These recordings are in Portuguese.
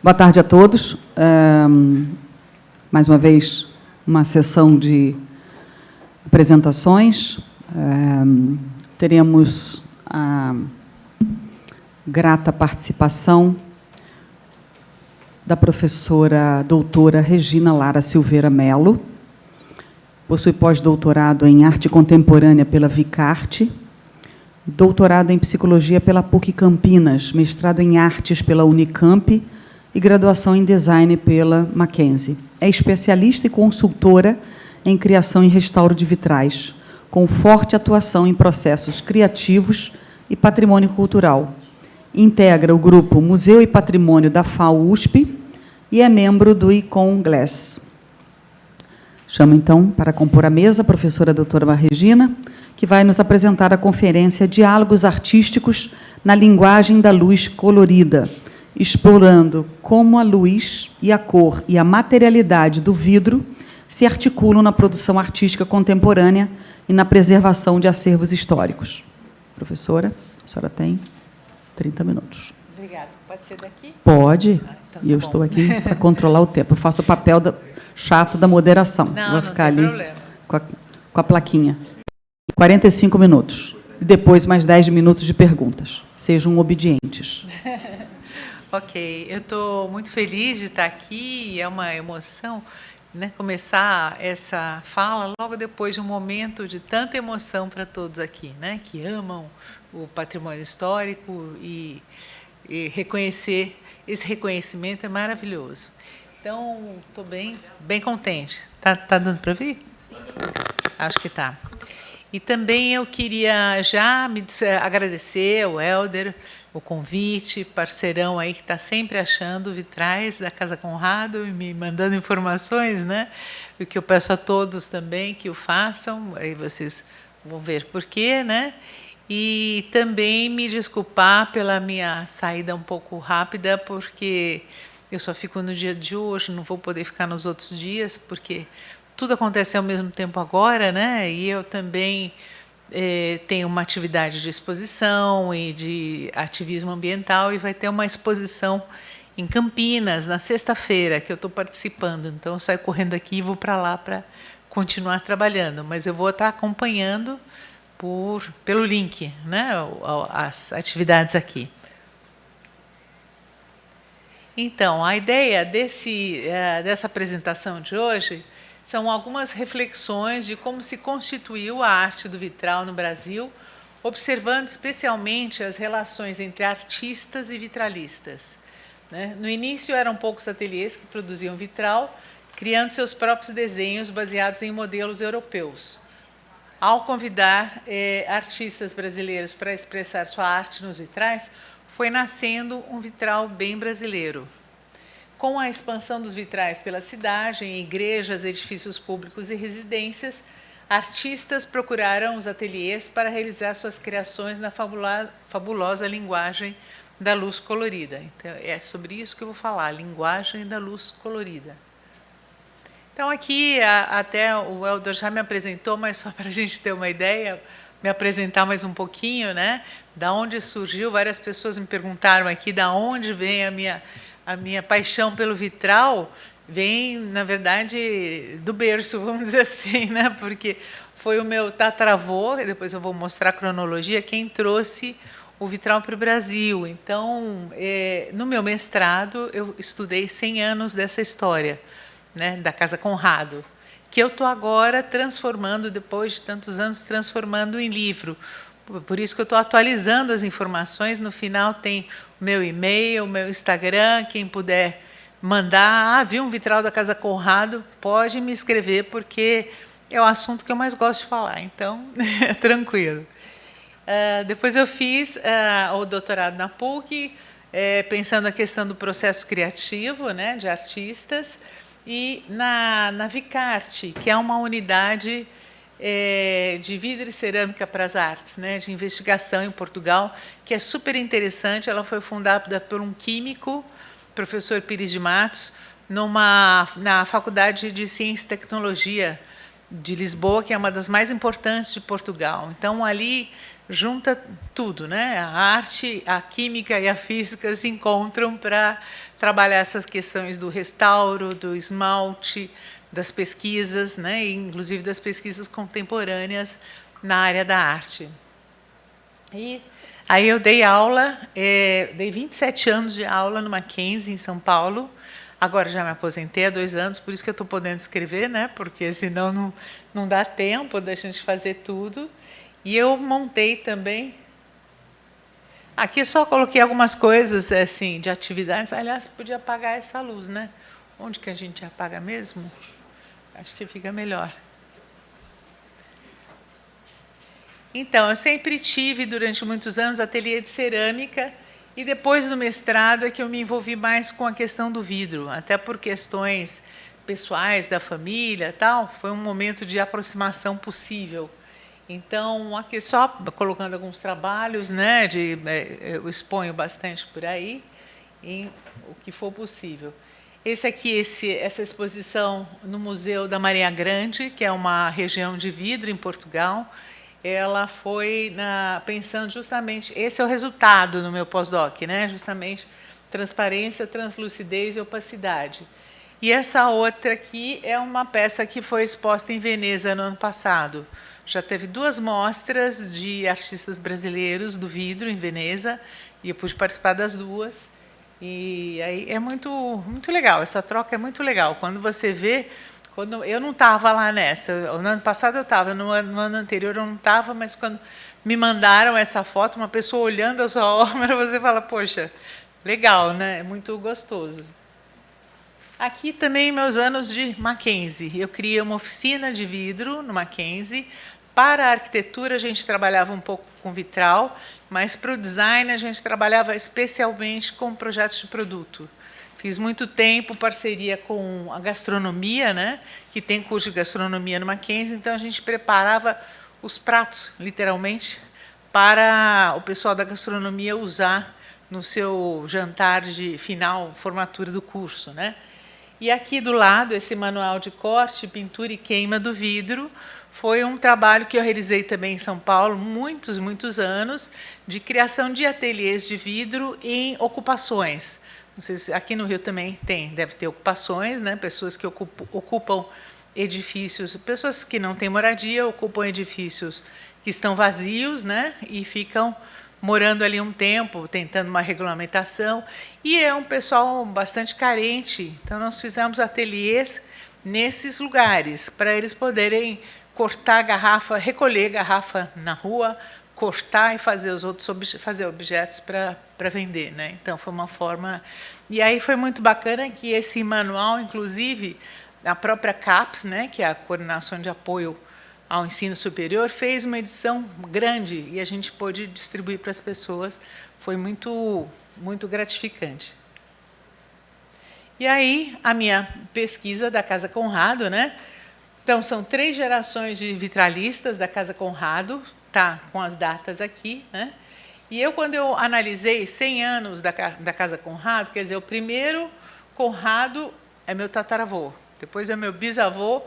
Boa tarde a todos. Mais uma vez, uma sessão de apresentações. Teremos a grata participação da professora doutora Regina Lara Silveira Mello. Possui pós-doutorado em Arte Contemporânea pela Vicarte, doutorado em Psicologia pela PUC Campinas, mestrado em Artes pela Unicamp e graduação em Design pela Mackenzie. É especialista e consultora em criação e restauro de vitrais, com forte atuação em processos criativos e patrimônio cultural. Integra o grupo Museu e Patrimônio da FAU-USP e é membro do Icon Glass. Chamo, então, para compor a mesa, a professora doutora Regina, que vai nos apresentar a conferência Diálogos Artísticos na Linguagem da Luz Colorida, explorando como a luz e a cor e a materialidade do vidro se articulam na produção artística contemporânea e na preservação de acervos históricos. Professora, a senhora tem 30 minutos. Obrigada. Pode ser daqui? Pode. Então tá e eu bom. estou aqui para controlar o tempo. Eu faço o papel chato da moderação. Não, vou ficar ali problema. com a plaquinha. 45 minutos. E depois mais 10 minutos de perguntas. Sejam obedientes. Ok, eu estou muito feliz de estar aqui, é uma emoção, né, começar essa fala logo depois de um momento de tanta emoção para todos aqui, né, que amam o patrimônio histórico e reconhecer, esse reconhecimento é maravilhoso. Então, estou bem contente. Tá dando para ouvir? Acho que está. E também eu queria já agradecer ao Helder o convite, parceirão aí que está sempre achando vitrais da Casa Conrado e me mandando informações, né? O que eu peço a todos também que o façam, aí vocês vão ver por quê, né? E também me desculpar pela minha saída um pouco rápida, porque eu só fico no dia de hoje, não vou poder ficar nos outros dias, porque tudo acontece ao mesmo tempo agora, né? E eu também tenho uma atividade de exposição e de ativismo ambiental e vai ter uma exposição em Campinas, na sexta-feira, que eu estou participando. Então, eu saio correndo aqui e vou para lá para continuar trabalhando. Mas eu vou estar acompanhando pelo link, né? As atividades aqui. Então, a ideia dessa apresentação de hoje são algumas reflexões de como se constituiu a arte do vitral no Brasil, observando especialmente as relações entre artistas e vitralistas. No início, eram poucos ateliês que produziam vitral, criando seus próprios desenhos baseados em modelos europeus. Ao convidar artistas brasileiros para expressar sua arte nos vitrais, foi nascendo um vitral bem brasileiro. Com a expansão dos vitrais pela cidade, em igrejas, edifícios públicos e residências, artistas procuraram os ateliês para realizar suas criações na fabulosa linguagem da luz colorida. Então, é sobre isso que eu vou falar, a linguagem da luz colorida. Então, aqui, até o Helder já me apresentou, mas só para a gente ter uma ideia, me apresentar mais um pouquinho, né? Da onde surgiu, várias pessoas me perguntaram aqui, da onde vem a minha paixão pelo vitral. Vem, na verdade, do berço, vamos dizer assim, né? Porque foi o meu tataravô, depois eu vou mostrar a cronologia, quem trouxe o vitral para o Brasil. Então, no meu mestrado, eu estudei 100 anos dessa história, né? Da Casa Conrado, que eu estou agora transformando, depois de tantos anos, transformando em livro. Por isso que eu estou atualizando as informações. No final tem o meu e-mail, o meu Instagram, quem puder mandar, viu um vitral da Casa Conrado, pode me escrever, porque é o assunto que eu mais gosto de falar, então, tranquilo. Depois eu fiz o doutorado na PUC, pensando na questão do processo criativo, né, de artistas, e na Vicarte, que é uma unidade de vidro e cerâmica para as artes, né, de investigação em Portugal, que é super interessante. Ela foi fundada por um químico, professor Pires de Matos, na Faculdade de Ciência e Tecnologia de Lisboa, que é uma das mais importantes de Portugal. Então, ali junta tudo, né? A arte, a química e a física se encontram para trabalhar essas questões do restauro, do esmalte, das pesquisas, né, inclusive das pesquisas contemporâneas na área da arte. E aí eu dei aula, dei 27 anos de aula no Mackenzie, em São Paulo. Agora já me aposentei há 2 anos, por isso que eu estou podendo escrever, né, porque senão não dá tempo da gente fazer tudo. E eu montei também... Aqui só coloquei algumas coisas assim, de atividades. Aliás, podia apagar essa luz, né? Onde que a gente apaga mesmo? Acho que fica melhor. Então, eu sempre tive, durante muitos anos, ateliê de cerâmica, e depois do mestrado é que eu me envolvi mais com a questão do vidro, até por questões pessoais da família, tal. Foi um momento de aproximação possível. Então, aqui só colocando alguns trabalhos, né, eu exponho bastante por aí, em o que for possível. Essa exposição no Museu da Marinha Grande, que é uma região de vidro em Portugal, ela foi pensando justamente, esse é o resultado no meu pós-doc, né, justamente transparência, translucidez e opacidade. E essa outra aqui é uma peça que foi exposta em Veneza no ano passado. Já teve 2 mostras de artistas brasileiros do vidro em Veneza, e eu pude participar das 2. E aí é muito, muito legal, essa troca é muito legal. Quando você vê, eu não estava lá nessa, no ano passado eu estava, no ano anterior eu não estava, mas quando me mandaram essa foto, uma pessoa olhando a sua obra, você fala, poxa, legal, né? É muito gostoso. Aqui também meus anos de Mackenzie. Eu criei uma oficina de vidro no Mackenzie. Para a arquitetura, a gente trabalhava um pouco com vitral, mas para o design, a gente trabalhava especialmente com projetos de produto. Fiz muito tempo parceria com a gastronomia, né, que tem curso de gastronomia no Mackenzie, então a gente preparava os pratos, literalmente, para o pessoal da gastronomia usar no seu jantar de final, formatura do curso, né? E aqui do lado, esse manual de corte, pintura e queima do vidro, foi um trabalho que eu realizei também em São Paulo, muitos, muitos anos, de criação de ateliês de vidro em ocupações. Não sei se aqui no Rio também deve ter ocupações, né? Pessoas que ocupam edifícios, pessoas que não têm moradia, ocupam edifícios que estão vazios, né? E ficam morando ali um tempo, tentando uma regulamentação, e é um pessoal bastante carente. Então, nós fizemos ateliês nesses lugares, para eles poderem cortar garrafa, recolher garrafa na rua, cortar e fazer os outros objetos para vender, né? Então, foi uma forma... E aí foi muito bacana que esse manual, inclusive, a própria CAPES, né, que é a Coordenação de Apoio ao Ensino Superior, fez uma edição grande e a gente pôde distribuir para as pessoas. Foi muito, muito gratificante. E aí, a minha pesquisa da Casa Conrado, né? Então, são 3 gerações de vitralistas da Casa Conrado, tá com as datas aqui, né? E quando eu analisei 100 anos da Casa Conrado, quer dizer, o primeiro Conrado é meu tataravô, depois é meu bisavô,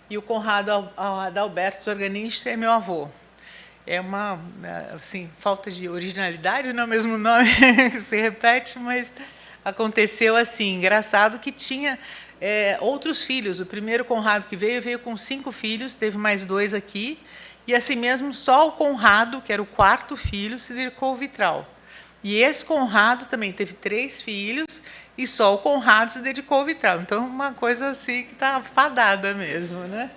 e o Conrado Adalberto Zorganista é meu avô. É uma assim, falta de originalidade, não é o mesmo nome que se repete, mas aconteceu assim, engraçado que tinha outros filhos. O primeiro Conrado que veio com 5 filhos, teve mais 2 aqui, e assim mesmo só o Conrado, que era o 4º filho, se dedicou ao vitral. E esse Conrado também teve 3 filhos, e só o Conrado se dedicou ao vitral. Então, uma coisa assim que está fadada mesmo, né?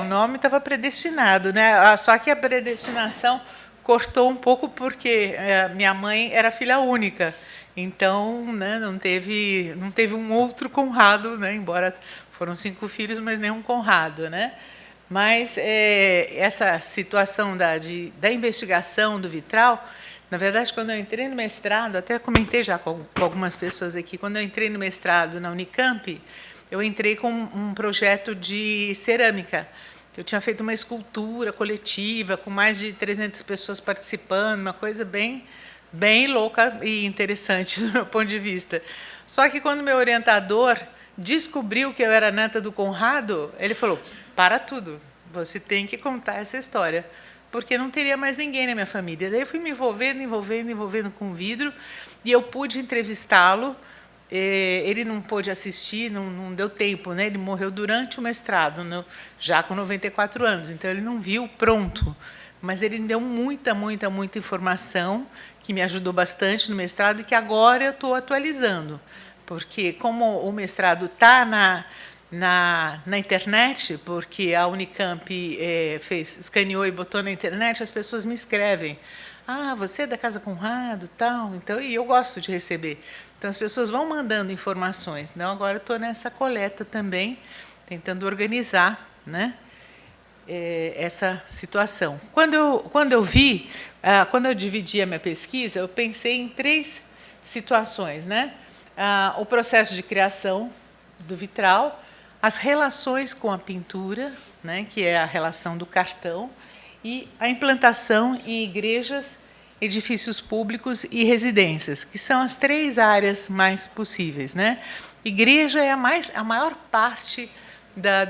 O nome estava predestinado, né? Só que a predestinação cortou um pouco porque minha mãe era filha única. Então, né, não teve um outro Conrado, né? Embora foram 5 filhos, mas nenhum Conrado, né? Mas essa situação da investigação do vitral, na verdade, quando eu entrei no mestrado, até comentei já com algumas pessoas aqui, quando eu entrei no mestrado na Unicamp, eu entrei com um projeto de cerâmica. Eu tinha feito uma escultura coletiva, com mais de 300 pessoas participando, uma coisa bem, bem louca e interessante do meu ponto de vista. Só que quando meu orientador descobriu que eu era neta do Conrado, ele falou, para tudo, você tem que contar essa história, porque não teria mais ninguém na minha família. Daí eu fui me envolvendo com vidro, e eu pude entrevistá-lo. Ele não pôde assistir, não deu tempo, né? Ele morreu durante o mestrado, já com 94 anos, então ele não viu pronto. Mas ele me deu muita informação, que me ajudou bastante no mestrado e que agora eu estou atualizando. Porque como o mestrado está na internet, porque a Unicamp escaneou e botou na internet, as pessoas me escrevem. Ah, você é da Casa Conrado, tal. Então, e eu gosto de receber. Então, as pessoas vão mandando informações. Então, agora eu estou nessa coleta também, tentando organizar, né, essa situação. Quando eu dividi a minha pesquisa, eu pensei em 3 situações, né? O processo de criação do vitral, as relações com a pintura, né, que é a relação do cartão, e a implantação em igrejas, edifícios públicos e residências, que são as 3 áreas mais possíveis, né? Igreja é a maior parte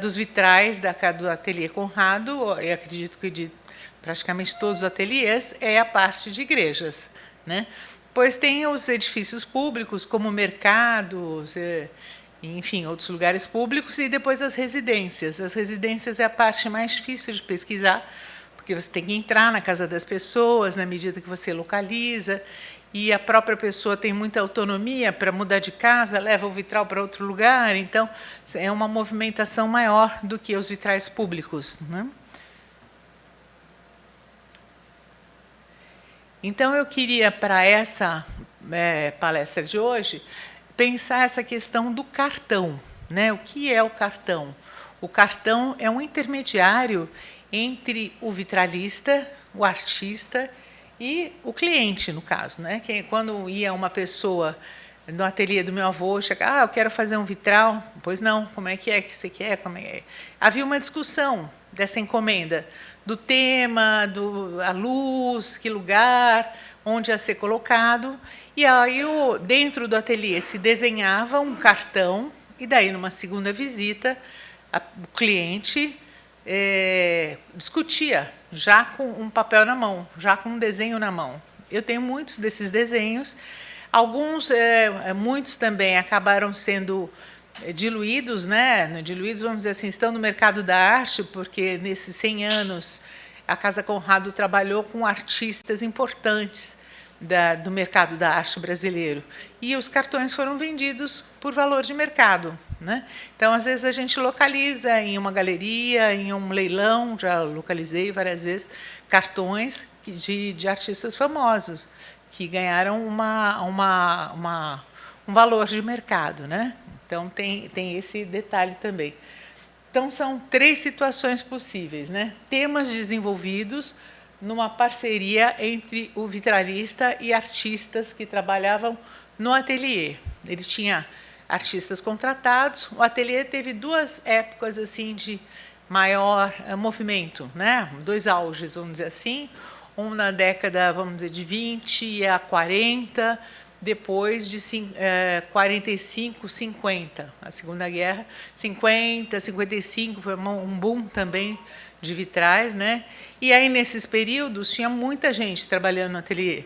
dos vitrais do ateliê Conrado, eu acredito que de praticamente todos os ateliês, é a parte de igrejas, né? Pois tem os edifícios públicos, como mercados, enfim, outros lugares públicos, e depois as residências. As residências é a parte mais difícil de pesquisar, porque você tem que entrar na casa das pessoas na medida que você localiza, e a própria pessoa tem muita autonomia para mudar de casa, leva o vitral para outro lugar, então é uma movimentação maior do que os vitrais públicos, né? Então, eu queria, para essa palestra de hoje, pensar essa questão do cartão, né? O que é o cartão? O cartão é um intermediário entre o vitralista, o artista e o cliente, no caso, né? Que quando ia uma pessoa no ateliê do meu avô, chegava, eu quero fazer um vitral. Pois não, como é que você quer? Como é? Havia uma discussão dessa encomenda, do tema, a luz, que lugar, onde ia ser colocado. E aí, dentro do ateliê, se desenhava um cartão, e daí, numa segunda visita, o cliente discutia, já com um papel na mão, já com um desenho na mão. Eu tenho muitos desses desenhos. Muitos também acabaram sendo diluídos, né? Diluídos, vamos dizer assim, estão no mercado da arte, porque nesses 100 anos a Casa Conrado trabalhou com artistas importantes do mercado da arte brasileiro. E os cartões foram vendidos por valor de mercado, né? Então, às vezes, a gente localiza em uma galeria, em um leilão, já localizei várias vezes, cartões de artistas famosos, que ganharam um valor de mercado, né? Então, tem esse detalhe também. Então, são 3 situações possíveis, né? Temas desenvolvidos numa parceria entre o vitralista e artistas que trabalhavam no ateliê. Ele tinha artistas contratados. O ateliê teve 2 épocas assim de maior movimento, né? 2 auges, vamos dizer assim. Um na década, vamos dizer, de 20 a 40, depois de 45, 50, a Segunda Guerra, 50, 55, foi um boom também de vitrais, né? E aí, nesses períodos, tinha muita gente trabalhando no ateliê.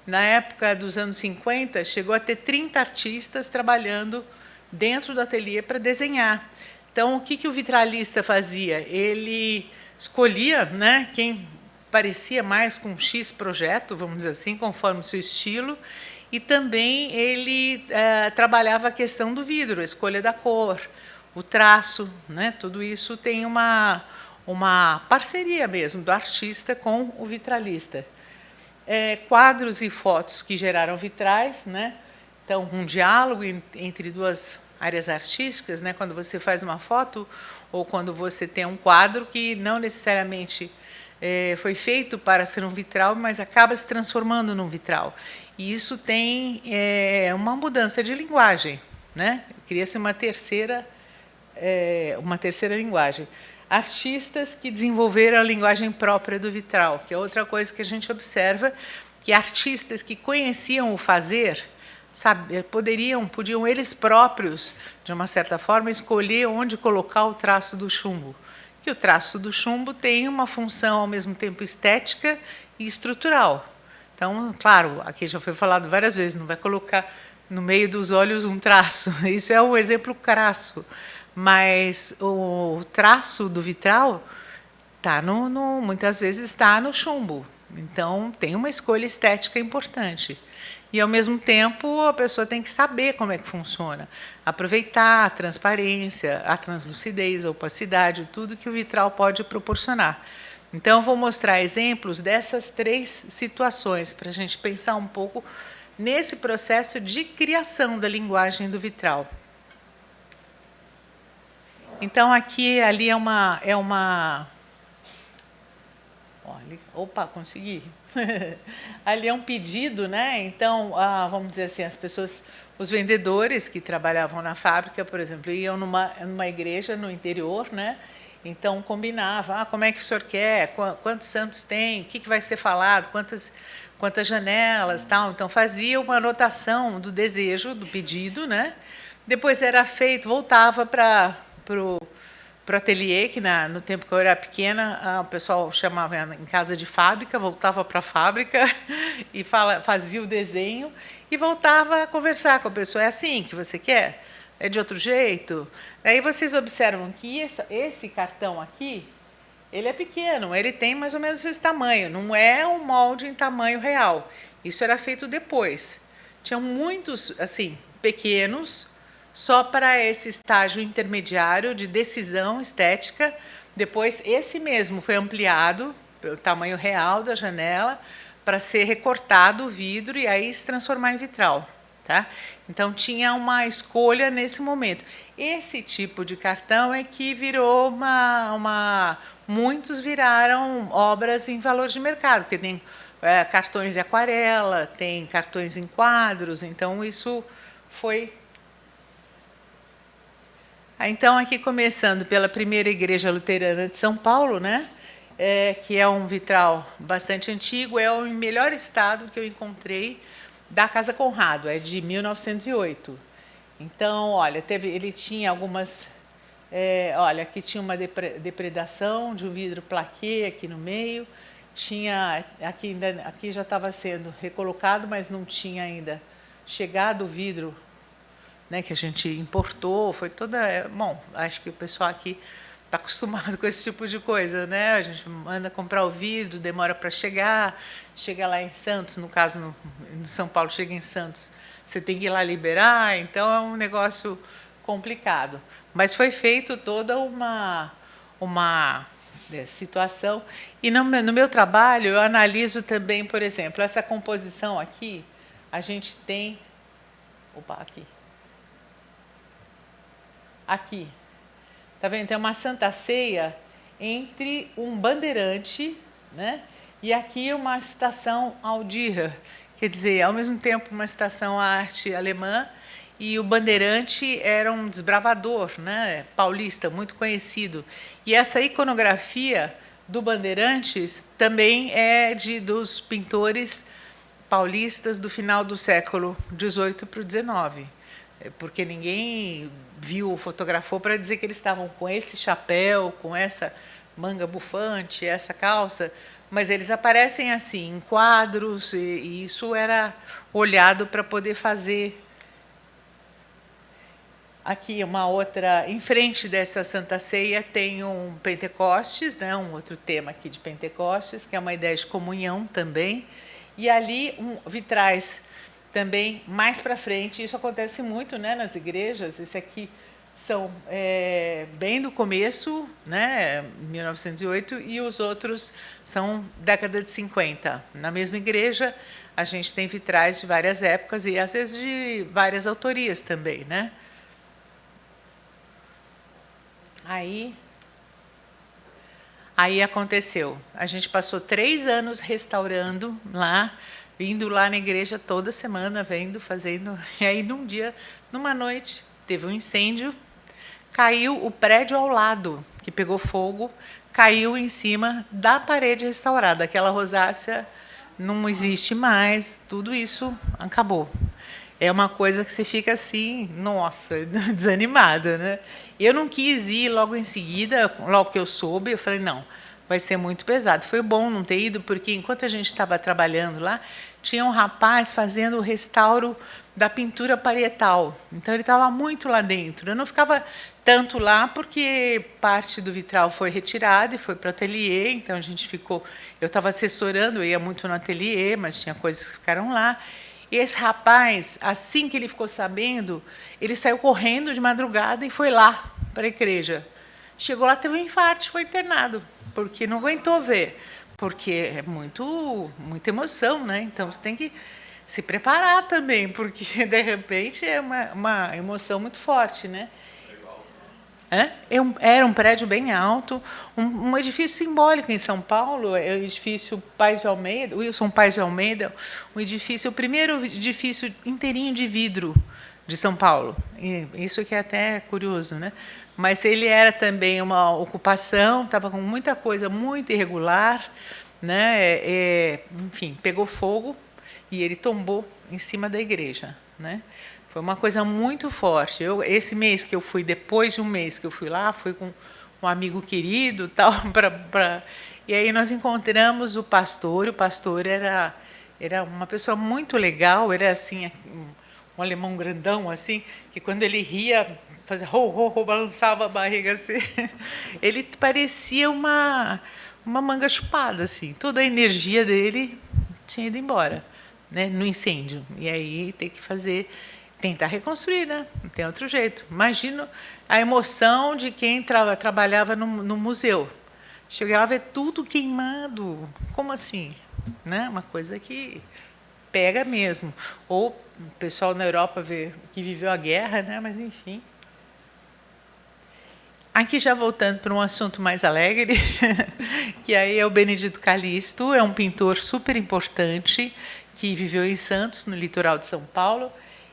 Na época dos anos 50, chegou a ter 30 artistas trabalhando dentro do ateliê para desenhar. Então, o que o vitralista fazia? Ele escolhia, né, quem parecia mais com um X projeto, vamos dizer assim, conforme o seu estilo, e também ele trabalhava a questão do vidro, a escolha da cor, o traço, né? Tudo isso tem uma parceria mesmo do artista com o vitralista. Quadros e fotos que geraram vitrais, né? Então, um diálogo entre 2 áreas artísticas, né? Quando você faz uma foto ou quando você tem um quadro que não necessariamente foi feito para ser um vitral, mas acaba se transformando num vitral. E isso tem uma mudança de linguagem, né? Cria-se uma terceira linguagem. Artistas que desenvolveram a linguagem própria do vitral, que é outra coisa que a gente observa, que artistas que conheciam o fazer, podiam eles próprios, de uma certa forma, escolher onde colocar o traço do chumbo. Que o traço do chumbo tem uma função, ao mesmo tempo, estética e estrutural. Então, claro, aqui já foi falado várias vezes, não vai colocar no meio dos olhos um traço. Isso é um exemplo crasso. Mas o traço do vitral muitas vezes está no chumbo. Então, tem uma escolha estética importante. E, ao mesmo tempo, a pessoa tem que saber como é que funciona. Aproveitar a transparência, a translucidez, a opacidade, tudo que o vitral pode proporcionar. Então, eu vou mostrar exemplos dessas 3 situações, para a gente pensar um pouco nesse processo de criação da linguagem do vitral. Então, ali é uma... Opa, consegui. Ali é um pedido, né? Então, vamos dizer assim, as pessoas, os vendedores que trabalhavam na fábrica, por exemplo, iam numa igreja no interior, né? Então combinava, como é que o senhor quer, quantos santos tem, o que vai ser falado, quantas janelas, tal. Então fazia uma anotação do desejo, do pedido, né? Depois era feito, voltava para o ateliê, que no tempo que eu era pequena, o pessoal chamava em casa de fábrica, voltava para a fábrica e fazia o desenho e voltava a conversar com a pessoa. É assim que você quer? É de outro jeito? Aí vocês observam que esse cartão aqui, ele é pequeno, ele tem mais ou menos esse tamanho, não é um molde em tamanho real. Isso era feito depois. Tinham muitos, assim, pequenos, só para esse estágio intermediário de decisão estética. Depois, esse mesmo foi ampliado, pelo tamanho real da janela, para ser recortado o vidro e aí se transformar em vitral. Tá? Então, tinha uma escolha nesse momento. Esse tipo de cartão é que virou muitos viraram obras em valor de mercado, porque tem cartões em aquarela, tem cartões em quadros, então isso foi... Então, aqui começando pela primeira igreja luterana de São Paulo, né? Que é um vitral bastante antigo, é o melhor estado que eu encontrei da Casa Conrado, é de 1908. Então, olha, ele tinha algumas... olha, aqui tinha uma depredação de um vidro plaquê aqui no meio, tinha... Aqui já estava sendo recolocado, mas não tinha ainda chegado o vidro, né, que a gente importou, foi toda... Bom, acho que o pessoal aqui está acostumado com esse tipo de coisa, né? A gente manda comprar o vidro, demora para chegar, chega lá em Santos, no caso, no São Paulo, chega em Santos, você tem que ir lá liberar, então é um negócio complicado. Mas foi feito toda uma situação. E no meu trabalho, eu analiso também, por exemplo, essa composição aqui, a gente tem... Opa, aqui. Aqui. Está vendo? Tem uma Santa Ceia entre um bandeirante, né? E aqui uma citação ao Dürer, quer dizer, ao mesmo tempo uma citação à arte alemã, e o bandeirante era um desbravador, né? Paulista, muito conhecido. E essa iconografia do Bandeirantes também é dos pintores paulistas do final do século XVIII para o XIX, porque ninguém viu, fotografou para dizer que eles estavam com esse chapéu, com essa manga bufante, essa calça, mas eles aparecem assim, em quadros, e isso era olhado para poder fazer. Aqui uma outra, em frente dessa Santa Ceia tem um Pentecostes, né, um outro tema aqui de Pentecostes, que é uma ideia de comunhão também, e ali vitrais também mais para frente. Isso acontece muito, né, nas igrejas. Esse aqui são bem do começo, né, 1908, e os outros são década de 50. Na mesma igreja, a gente tem vitrais de várias épocas e, às vezes, de várias autorias também, né? Aí aconteceu. A gente passou 3 anos restaurando lá, indo lá na igreja toda semana, vendo, fazendo. E aí, numa noite, teve um incêndio, caiu o prédio ao lado, que pegou fogo, caiu em cima da parede restaurada. Aquela rosácea não existe mais, tudo isso acabou. É uma coisa que você fica assim, nossa, desanimada, né? Eu não quis ir logo em seguida, logo que eu soube, eu falei, não, vai ser muito pesado. Foi bom não ter ido, porque enquanto a gente estava trabalhando lá, tinha um rapaz fazendo o restauro da pintura parietal. Então, ele estava muito lá dentro. Eu não ficava tanto lá, porque parte do vitral foi retirada e foi para o ateliê, então a gente ficou... Eu estava assessorando, eu ia muito no ateliê, mas tinha coisas que ficaram lá. E esse rapaz, assim que ele ficou sabendo, ele saiu correndo de madrugada e foi lá para a igreja. Chegou lá, teve um infarto, foi internado, porque não aguentou ver, porque é muita emoção, né? Então você tem que se preparar também, porque de repente é uma emoção muito forte, né? Era um prédio bem alto, um edifício simbólico em São Paulo, é o edifício Paes de Almeida, Wilson Paes de Almeida, o primeiro edifício inteirinho de vidro de São Paulo. E isso que é até curioso, né? Mas ele era também uma ocupação, estava com muita coisa muito irregular, né? Enfim, pegou fogo e ele tombou em cima da igreja, né? Foi uma coisa muito forte. Esse mês que eu fui, depois de um mês que eu fui lá, fui com um amigo querido, tal, e aí nós encontramos o pastor. O pastor era uma pessoa muito legal, era assim, um alemão grandão, assim, que quando ele ria, fazia balançava a barriga assim. Ele parecia uma manga chupada, assim. Toda a energia dele tinha ido embora, né, no incêndio. E aí tem que tentar reconstruir, né? Não tem outro jeito. Imagino a emoção de quem trabalhava no museu. Cheguei lá a ver tudo queimado. Como assim? Né? Uma coisa que pega mesmo. Ou o pessoal na Europa que viveu a guerra, né? Mas enfim. Aqui já voltando para um assunto mais alegre, que aí é o Benedito Calixto, é um pintor super importante que viveu em Santos, no litoral de São Paulo.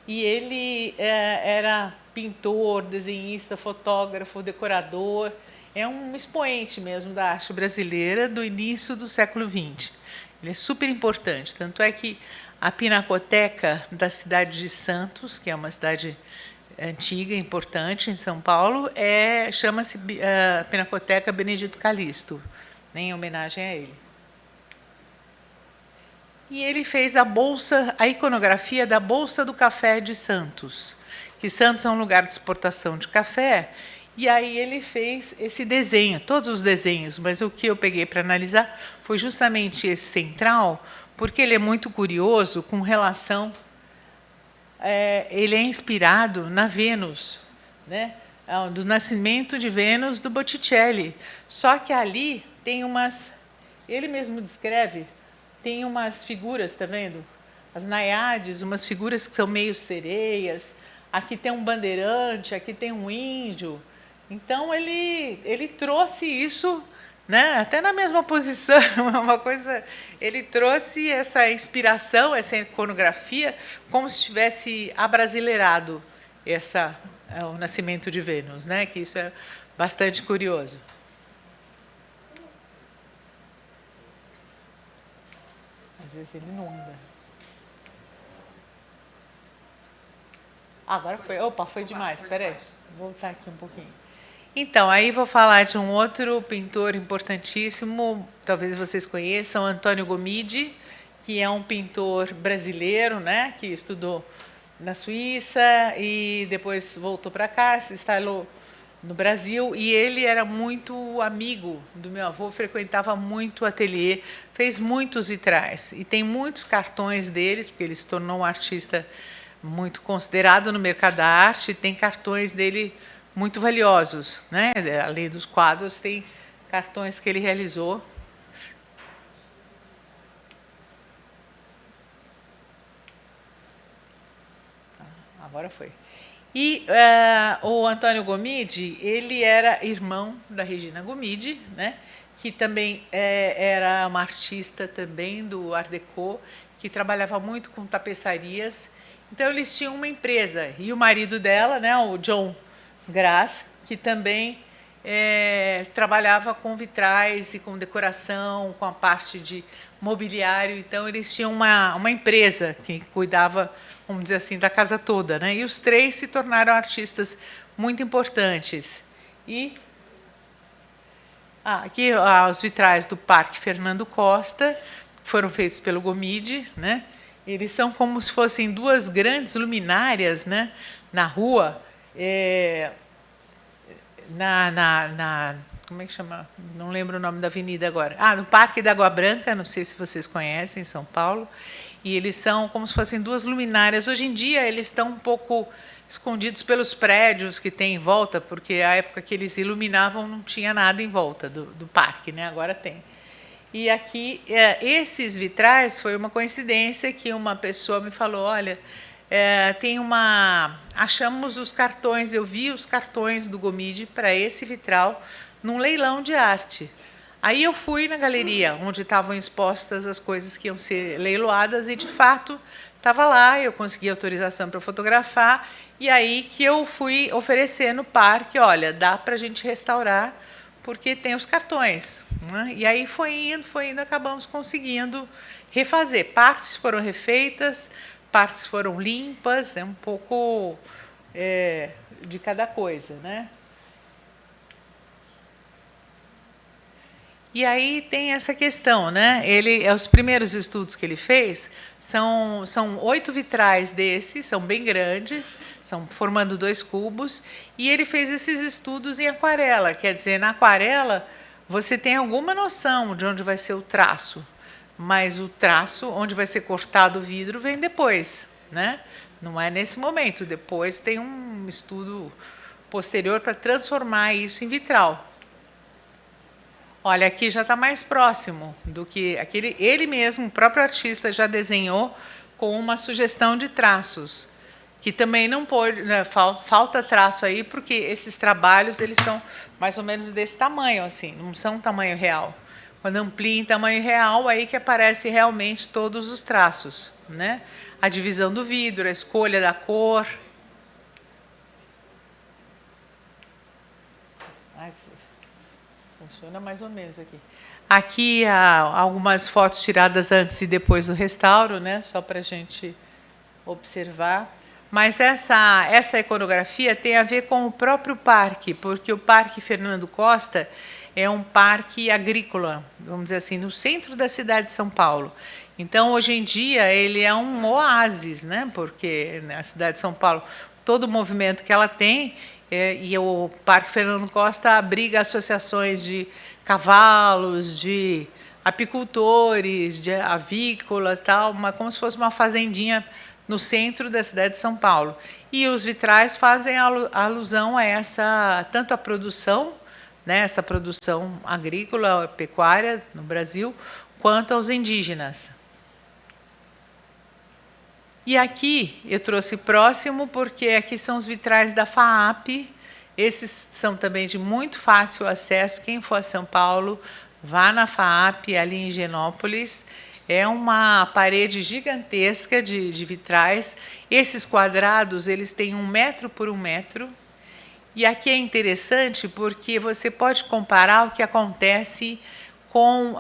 E ele era pintor, desenhista, fotógrafo, decorador. É um expoente mesmo da arte brasileira do início do século XX. Ele é super importante. Tanto é que a Pinacoteca da cidade de Santos, que é uma cidade antiga, importante, em São Paulo, chama-se Pinacoteca Benedito Calixto, em homenagem a ele. E ele fez a iconografia da Bolsa do Café de Santos, que Santos é um lugar de exportação de café, e aí ele fez esse desenho, todos os desenhos, mas o que eu peguei para analisar foi justamente esse central, porque ele é muito curioso com relação... ele é inspirado na Vênus, né? Do nascimento de Vênus do Botticelli. Só que ali tem umas... Ele mesmo descreve... Tem umas figuras, está vendo? As naiades, umas figuras que são meio sereias. Aqui tem um bandeirante, aqui tem um índio. Então, ele trouxe isso, né, até na mesma posição, uma coisa... Ele trouxe essa inspiração, essa iconografia, como se tivesse abrasileirado o nascimento de Vênus, né, que isso é bastante curioso. Às vezes ele inunda. Agora foi. Opa, foi demais. Espera aí. Vou voltar aqui um pouquinho. Então, aí vou falar de um outro pintor importantíssimo, talvez vocês conheçam, Antônio Gomide, que é um pintor brasileiro, né, que estudou na Suíça e depois voltou para cá, se instalou no Brasil, e ele era muito amigo do meu avô, frequentava muito o ateliê, fez muitos vitrais, e tem muitos cartões deles, porque ele se tornou um artista muito considerado no mercado da arte, tem cartões dele muito valiosos, né? Além dos quadros, tem cartões que ele realizou. Agora foi. E o Antônio Gomide, ele era irmão da Regina Gomide, né, que também era uma artista também do Art Deco, que trabalhava muito com tapeçarias. Então, eles tinham uma empresa. E o marido dela, né, o John Grass, que também trabalhava com vitrais e com decoração, com a parte de mobiliário. Então, eles tinham uma empresa que cuidava, vamos dizer assim, da casa toda, né? E os três se tornaram artistas muito importantes. E Aqui os vitrais do Parque Fernando Costa, foram feitos pelo Gomide, né? Eles são como se fossem duas grandes luminárias, né? Na rua, como é que chama? Não lembro o nome da avenida agora. No Parque da Água Branca, não sei se vocês conhecem, em São Paulo. E eles são como se fossem duas luminárias. Hoje em dia, eles estão um pouco escondidos pelos prédios que tem em volta, porque a época que eles iluminavam não tinha nada em volta do parque, né? Agora tem. E aqui, esses vitrais, foi uma coincidência que uma pessoa me falou, olha, achamos os cartões, eu vi os cartões do Gomide para esse vitral num leilão de arte. Aí eu fui na galeria, onde estavam expostas as coisas que iam ser leiloadas, e, de fato, estava lá, eu consegui autorização para fotografar, e aí que eu fui oferecer no parque, olha, dá para a gente restaurar, porque tem os cartões. Né? E aí foi indo, acabamos conseguindo refazer. Partes foram refeitas, partes foram limpas, um pouco de cada coisa, né? E aí tem essa questão, né? Os primeiros estudos que ele fez são 8 vitrais desses, são bem grandes, são formando 2 cubos, e ele fez esses estudos em aquarela, quer dizer, na aquarela você tem alguma noção de onde vai ser o traço, mas o traço, onde vai ser cortado o vidro, vem depois, né? Não é nesse momento, depois tem um estudo posterior para transformar isso em vitral. Olha, aqui já está mais próximo do que aquele. Ele mesmo, o próprio artista, já desenhou com uma sugestão de traços, que também não pode, né, falta traço aí, porque esses trabalhos eles são mais ou menos desse tamanho, assim, não são tamanho real. Quando amplia em tamanho real, aí que aparece realmente todos os traços, né? A divisão do vidro, a escolha da cor. Funciona mais ou menos aqui. Aqui há algumas fotos tiradas antes e depois do restauro, né? Só para a gente observar. Mas essa iconografia tem a ver com o próprio parque, porque o Parque Fernando Costa é um parque agrícola, vamos dizer assim, no centro da cidade de São Paulo. Então, hoje em dia, ele é um oásis, né? Porque na cidade de São Paulo, todo o movimento que ela tem, e o Parque Fernando Costa abriga associações de cavalos, de apicultores, de avícola, tal, como se fosse uma fazendinha no centro da cidade de São Paulo. E os vitrais fazem alusão a tanto a produção, né, essa produção agrícola, pecuária no Brasil, quanto aos indígenas. E aqui eu trouxe próximo, porque aqui são os vitrais da FAAP. Esses são também de muito fácil acesso. Quem for a São Paulo, vá na FAAP, ali em Higienópolis. É uma parede gigantesca de vitrais. Esses quadrados, eles têm 1 metro por 1 metro. E aqui é interessante porque você pode comparar o que acontece com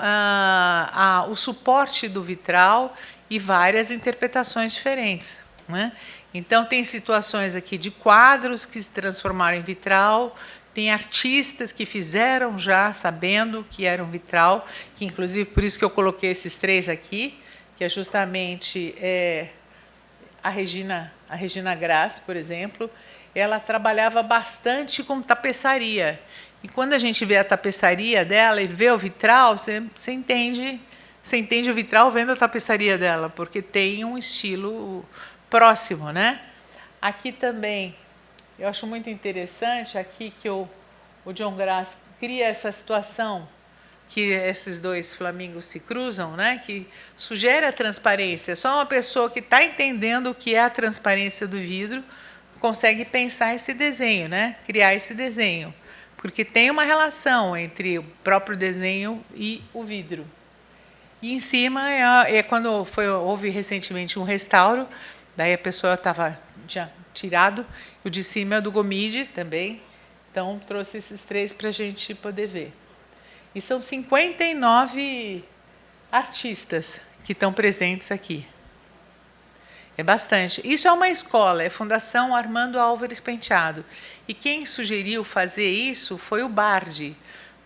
o suporte do vitral e várias interpretações diferentes, né? Então, tem situações aqui de quadros que se transformaram em vitral, tem artistas que fizeram já sabendo que era um vitral, que inclusive por isso que eu coloquei esses 3 aqui, que é justamente a Regina Graça, por exemplo, ela trabalhava bastante com tapeçaria. E quando a gente vê a tapeçaria dela e vê o vitral, você entende o vitral vendo a tapeçaria dela, porque tem um estilo próximo, né? Aqui também, eu acho muito interessante aqui que o John Grass cria essa situação que esses 2 flamingos se cruzam, né? Que sugere a transparência. Só uma pessoa que está entendendo o que é a transparência do vidro consegue pensar esse desenho, né? Criar esse desenho, porque tem uma relação entre o próprio desenho e o vidro. E em cima quando houve recentemente um restauro, daí a pessoa tinha tirado, o de cima é do Gomide também, então trouxe esses 3 para a gente poder ver. E são 59 artistas que estão presentes aqui. É bastante. Isso é uma escola, é a Fundação Armando Álvares Penteado. E quem sugeriu fazer isso foi o Bardi.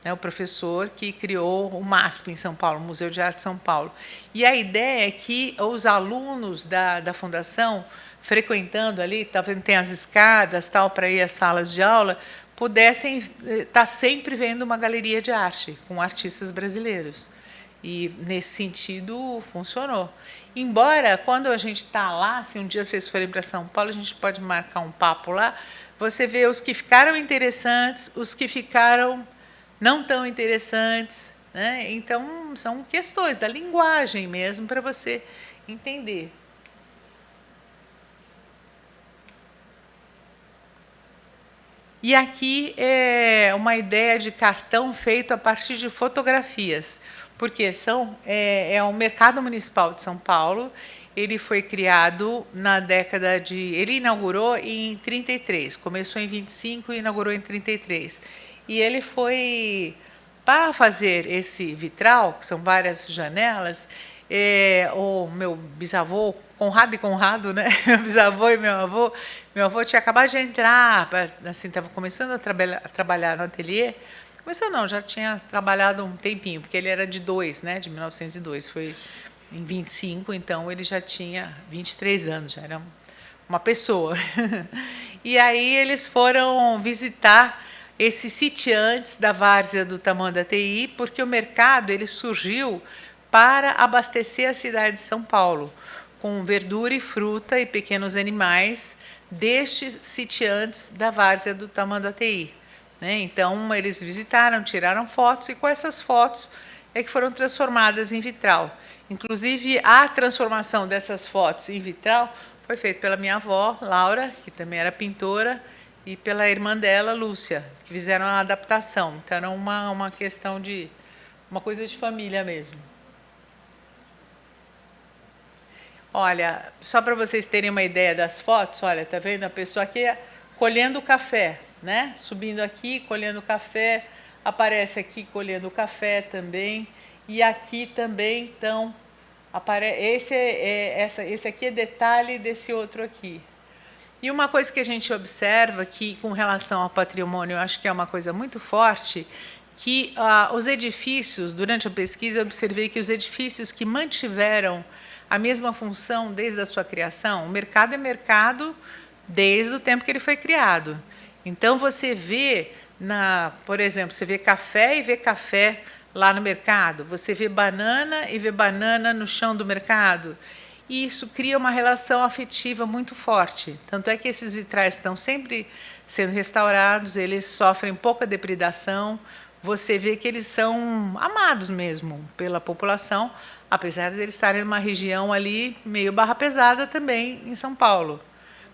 né, o professor que criou o MASP em São Paulo, Museu de Arte de São Paulo. E a ideia é que os alunos da fundação, frequentando ali, tá vendo, tem as escadas, tal, para ir às salas de aula, pudessem estar sempre vendo uma galeria de arte com artistas brasileiros. E, nesse sentido, funcionou. Embora, quando a gente está lá, se um dia vocês forem para São Paulo, a gente pode marcar um papo lá, você vê os que ficaram interessantes, os que ficaram não tão interessantes, né? Então, são questões da linguagem mesmo, para você entender. E aqui é uma ideia de cartão feito a partir de fotografias, porque é o Mercado Municipal de São Paulo. Ele foi criado na década de... Ele inaugurou em 33, começou em 25 e inaugurou em 33. E ele foi, para fazer esse vitral, que são várias janelas, o meu bisavô, Conrado e Conrado, né? Meu bisavô e meu avô tinha acabado de entrar, assim, estava começando a trabalhar no ateliê. Começando não, já tinha trabalhado um tempinho, porque ele era de 2, né? De 1902, foi em 25, então ele já tinha 23 anos, já era uma pessoa. E aí eles foram visitar esses sitiantes da várzea do Tamanduateí, porque o mercado ele surgiu para abastecer a cidade de São Paulo, com verdura e fruta e pequenos animais destes sitiantes da várzea do Tamanduateí. Né? Então, eles visitaram, tiraram fotos, e com essas fotos é que foram transformadas em vitral. Inclusive, a transformação dessas fotos em vitral foi feita pela minha avó, Laura, que também era pintora, e pela irmã dela, Lúcia, que fizeram a adaptação. Então, era uma questão de... uma coisa de família mesmo. Olha, só para vocês terem uma ideia das fotos, olha, tá vendo a pessoa aqui colhendo café, né? Subindo aqui, colhendo café, aparece aqui colhendo café também, e aqui também, então, esse aqui é detalhe desse outro aqui. E uma coisa que a gente observa que, com relação ao patrimônio, eu acho que é uma coisa muito forte, que os edifícios, durante a pesquisa, eu observei que os edifícios que mantiveram a mesma função desde a sua criação, o mercado é mercado desde o tempo que ele foi criado. Então, você vê, por exemplo, você vê café e vê café lá no mercado, você vê banana e vê banana no chão do mercado. E isso cria uma relação afetiva muito forte. Tanto é que esses vitrais estão sempre sendo restaurados, eles sofrem pouca depredação, você vê que eles são amados mesmo pela população, apesar de eles estarem numa região ali meio barra pesada também em São Paulo.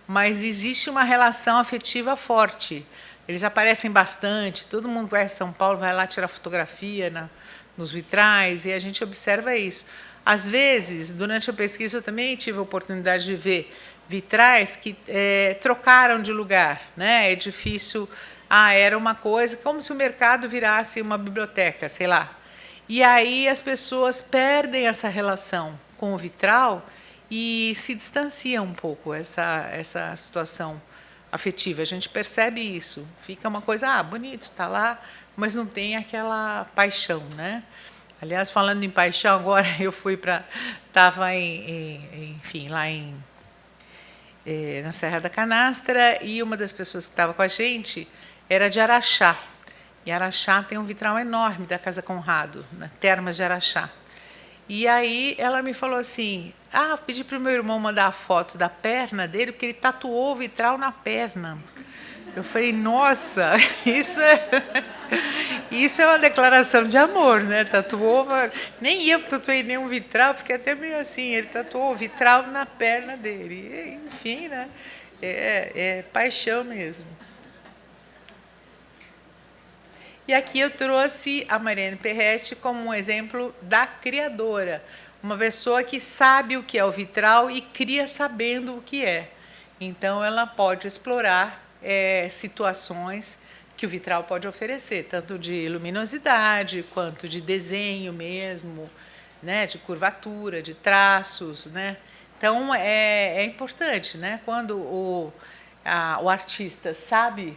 Mas existe uma relação afetiva forte. Eles aparecem bastante, todo mundo que conhece São Paulo vai lá tirar fotografia nos vitrais, e a gente observa isso. Às vezes, durante a pesquisa, eu também tive a oportunidade de ver vitrais que trocaram de lugar. Né? Edifício, era uma coisa, como se o mercado virasse uma biblioteca, sei lá. E aí as pessoas perdem essa relação com o vitral e se distanciam um pouco essa situação afetiva. A gente percebe isso. Fica uma coisa, bonito, está lá, mas não tem aquela paixão, né? Aliás, falando em paixão, agora eu estava lá na Serra da Canastra, e uma das pessoas que estava com a gente era de Araxá. E Araxá tem um vitral enorme da Casa Conrado, na Termas de Araxá. E aí ela me falou assim, pedi para o meu irmão mandar a foto da perna dele, porque ele tatuou o vitral na perna. Eu falei, nossa, isso é uma declaração de amor, né? Tatuou, nem eu tatuei nenhum vitral, fiquei até meio assim, ele tatuou o vitral na perna dele. Enfim, né? É paixão mesmo. E aqui eu trouxe a Mariane Perretti como um exemplo da criadora, uma pessoa que sabe o que é o vitral e cria sabendo o que é. Então, ela pode explorar situações que o vitral pode oferecer, tanto de luminosidade, quanto de desenho mesmo, né, de curvatura, de traços. Né? Então, é importante, né, quando o artista sabe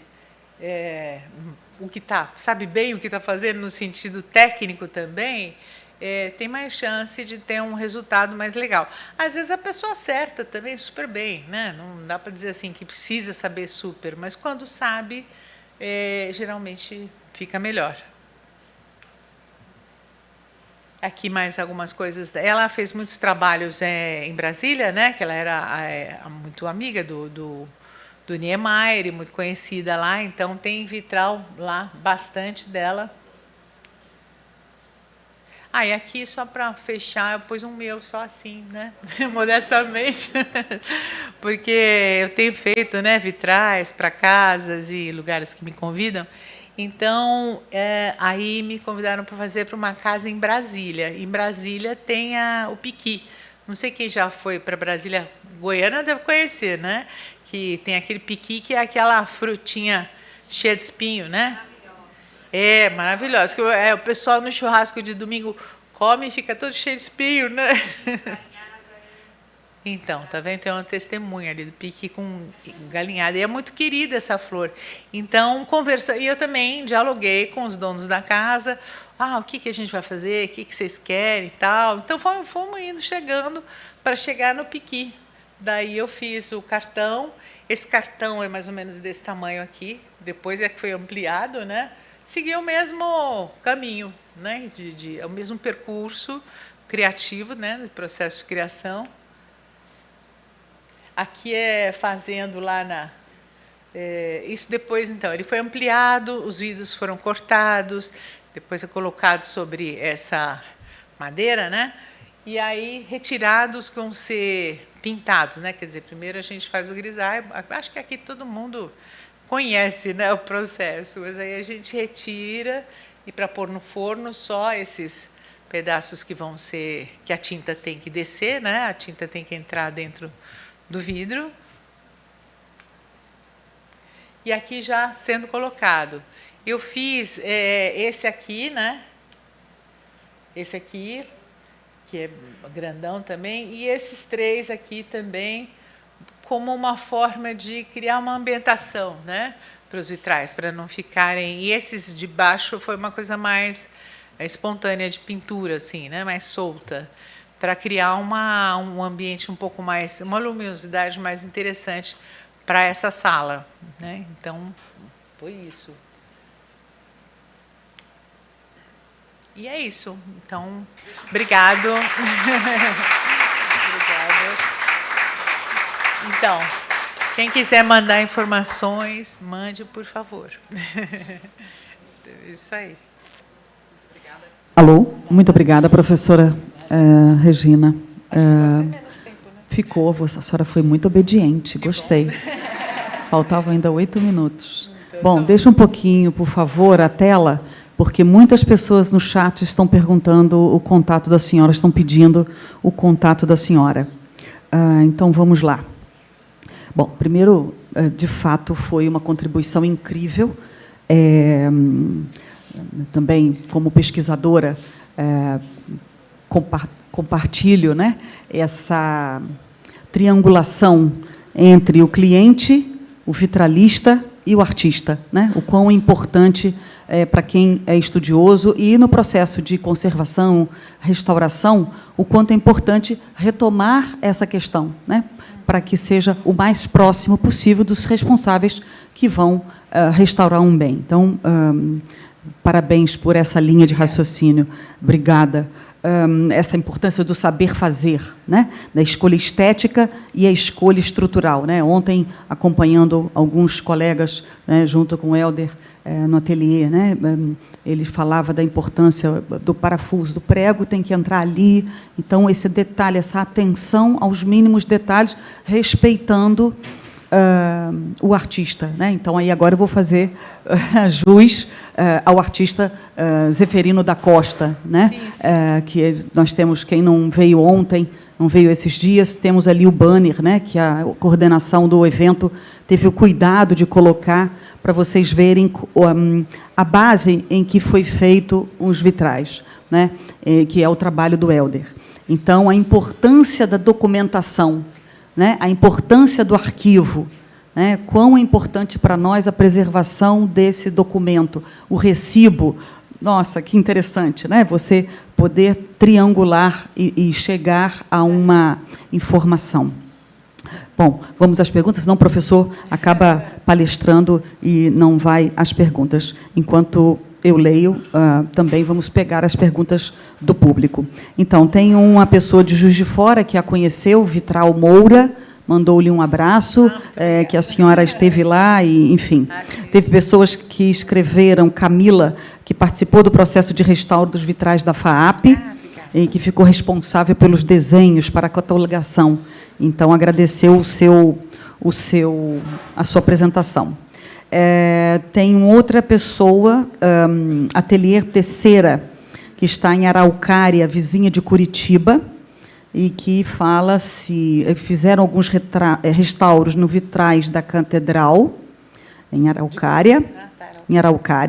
o que sabe bem o que está fazendo no sentido técnico também, tem mais chance de ter um resultado mais legal. Às vezes a pessoa acerta também super bem, né? Não dá para dizer assim que precisa saber super, mas quando sabe, geralmente fica melhor. Aqui mais algumas coisas. Ela fez muitos trabalhos em Brasília, né? Que ela era muito amiga do Niemeyer, muito conhecida lá, então tem vitral lá, bastante dela. E aqui, só para fechar, eu pus um meu só assim, né? Modestamente, porque eu tenho feito, né, vitrais para casas e lugares que me convidam. Então, aí me convidaram para fazer para uma casa em Brasília. Em Brasília tem o piqui. Não sei quem já foi para Brasília, Goiânia deve conhecer, né? Que tem aquele piqui, que é aquela frutinha cheia de espinho, né? Maravilhosa. O pessoal no churrasco de domingo come e fica todo cheio de espinho, né? Então, tá vendo? Tem uma testemunha ali do piqui com galinhada. E é muito querida essa flor. Então, e eu também dialoguei com os donos da casa. O que a gente vai fazer? O que vocês querem e tal. Então, fomos indo, chegando, para chegar no piqui. Daí eu fiz o cartão. Esse cartão é mais ou menos desse tamanho aqui. Depois que foi ampliado, né? Seguiu o mesmo caminho, né? O mesmo percurso criativo, né? Do processo de criação. Aqui fazendo lá isso depois, então, ele foi ampliado, os vidros foram cortados, depois é colocado sobre essa madeira, né? E aí retirados que vão ser pintados, né? Quer dizer, primeiro a gente faz o grisalho, acho que aqui todo mundo conhece, né, o processo, mas aí a gente retira e para pôr no forno só esses pedaços que a tinta tem que descer, né? A tinta tem que entrar dentro do vidro. E aqui já sendo colocado. Eu fiz esse aqui, né? Esse aqui, que é grandão também, e esses três aqui também, como uma forma de criar uma ambientação, né, para os vitrais, para não ficarem. E esses de baixo foi uma coisa mais espontânea de pintura, assim, né, mais solta, para criar um ambiente um pouco mais, uma luminosidade mais interessante para essa sala, né? Então, foi isso. E é isso. Então, obrigado. Obrigada. Então, quem quiser mandar informações, mande, por favor. Isso aí. Obrigada. Alô, muito obrigada, professora Regina. Ficou, a senhora foi muito obediente, gostei. Faltavam ainda 8 minutos. Bom, deixa um pouquinho, por favor, a tela, porque muitas pessoas no chat estão perguntando o contato da senhora, estão pedindo o contato da senhora. Então, vamos lá. Bom, primeiro, de fato, foi uma contribuição incrível. Também, como pesquisadora, compartilho, né, essa triangulação entre o cliente, o vitralista e o artista, né, o quão importante para quem é estudioso, e no processo de conservação, restauração, o quanto é importante retomar essa questão, né, para que seja o mais próximo possível dos responsáveis que vão restaurar um bem. Então, parabéns por essa linha de raciocínio. Obrigada. Essa importância do saber fazer, né? Da escolha estética e a escolha estrutural, né? Ontem, acompanhando alguns colegas, né, junto com o Helder, no ateliê, né, ele falava da importância do parafuso, do prego tem que entrar ali. Então, esse detalhe, essa atenção aos mínimos detalhes, respeitando o artista, né? Então, aí agora eu vou fazer jus ao artista Zeferino da Costa, né? Sim, sim. Que nós temos, quem não veio ontem, não veio esses dias, temos ali o banner, né? Que a coordenação do evento teve o cuidado de colocar para vocês verem a base em que foi feito os vitrais, né? Que é o trabalho do Helder. Então, a importância da documentação, né? A importância do arquivo, né? Quão é importante para nós a preservação desse documento, o recibo. Nossa, que interessante, né? Você poder triangular e chegar a uma informação. Bom, vamos às perguntas, senão o professor acaba palestrando e não vai às perguntas. Enquanto eu leio, também vamos pegar as perguntas do público. Então, tem uma pessoa de Juiz de Fora que a conheceu, Vitral Moura, mandou-lhe um abraço, que a senhora esteve lá, e, enfim. Teve pessoas que escreveram, Camila, que participou do processo de restauro dos vitrais da FAAP, e que ficou responsável pelos desenhos para a catalogação. Então, agradeceu a sua apresentação. Tem outra pessoa, Ateliê Terceira, que está em Araucária, vizinha de Curitiba, e que fala se fizeram alguns restauros no vitrais da Catedral, em Araucária,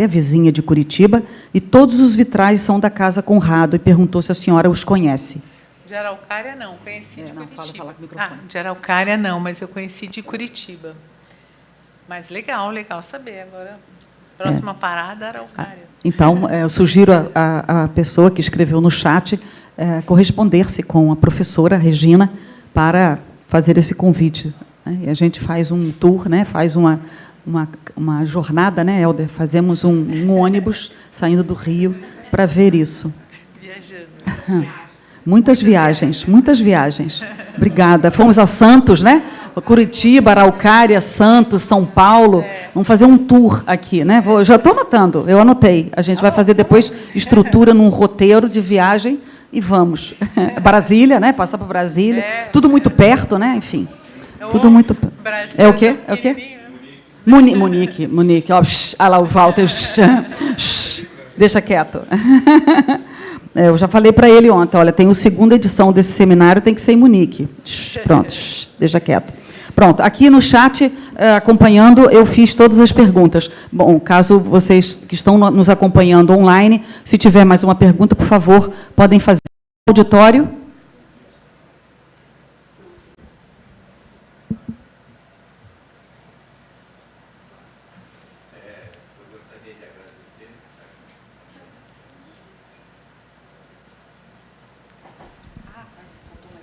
vizinha de Curitiba, e todos os vitrais são da Casa Conrado, e perguntou se a senhora os conhece. De Araucária, não, conheci de Curitiba. Fala com o microfone. De Araucária, não, mas eu conheci de Curitiba. Mas legal saber. Agora, próxima parada, Araucária. Então, eu sugiro a pessoa que escreveu no chat corresponder-se com a professora Regina para fazer esse convite, né? E a gente faz um tour, né? Faz uma jornada, né, Helder? Fazemos um ônibus saindo do Rio para ver isso. Viajando. Muitas viagens. Obrigada. Fomos a Santos, né? Curitiba, Araucária, Santos, São Paulo. Vamos fazer um tour aqui, né? Já estou anotando, eu anotei. A gente vai fazer depois estrutura num roteiro de viagem e vamos. Brasília, né? Passar para Brasília. Tudo muito perto, né? Enfim. Tudo muito perto. É o quê? É o quê? Munique. Ó, olha lá o Walter. Deixa quieto. Eu já falei para ele ontem, olha, tem a segunda edição desse seminário, tem que ser em Munique. Pronto, deixa quieto. Pronto, aqui no chat, acompanhando, eu fiz todas as perguntas. Bom, caso vocês que estão nos acompanhando online, se tiver mais uma pergunta, por favor, podem fazer no auditório.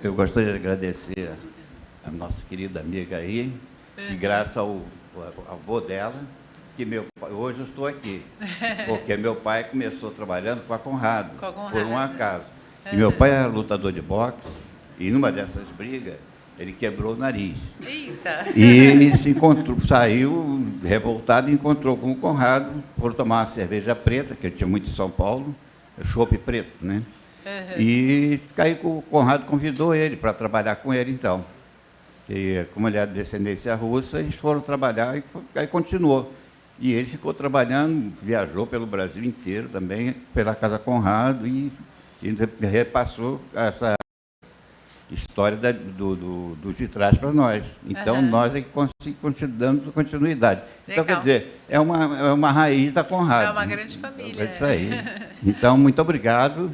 Eu gostaria de agradecer a nossa querida amiga aí, que graças ao avô dela, que hoje eu estou aqui, porque meu pai começou trabalhando com a Conrado, por um acaso. E meu pai era lutador de boxe, e numa dessas brigas, ele quebrou o nariz. Eita. E ele saiu revoltado e encontrou com o Conrado por tomar uma cerveja preta, que ele tinha muito em São Paulo, chopp preto, né? E aí o Conrado convidou ele para trabalhar com ele, então. E, como ele é de descendência russa, eles foram trabalhar e aí continuou. E ele ficou trabalhando, viajou pelo Brasil inteiro também, pela Casa Conrado, e repassou essa história dos vitrais para nós. Então, nós é que conseguimos dando continuidade. Legal. Então, quer dizer, é uma raiz da Conrado. É uma grande família. É isso aí. Então, muito obrigado.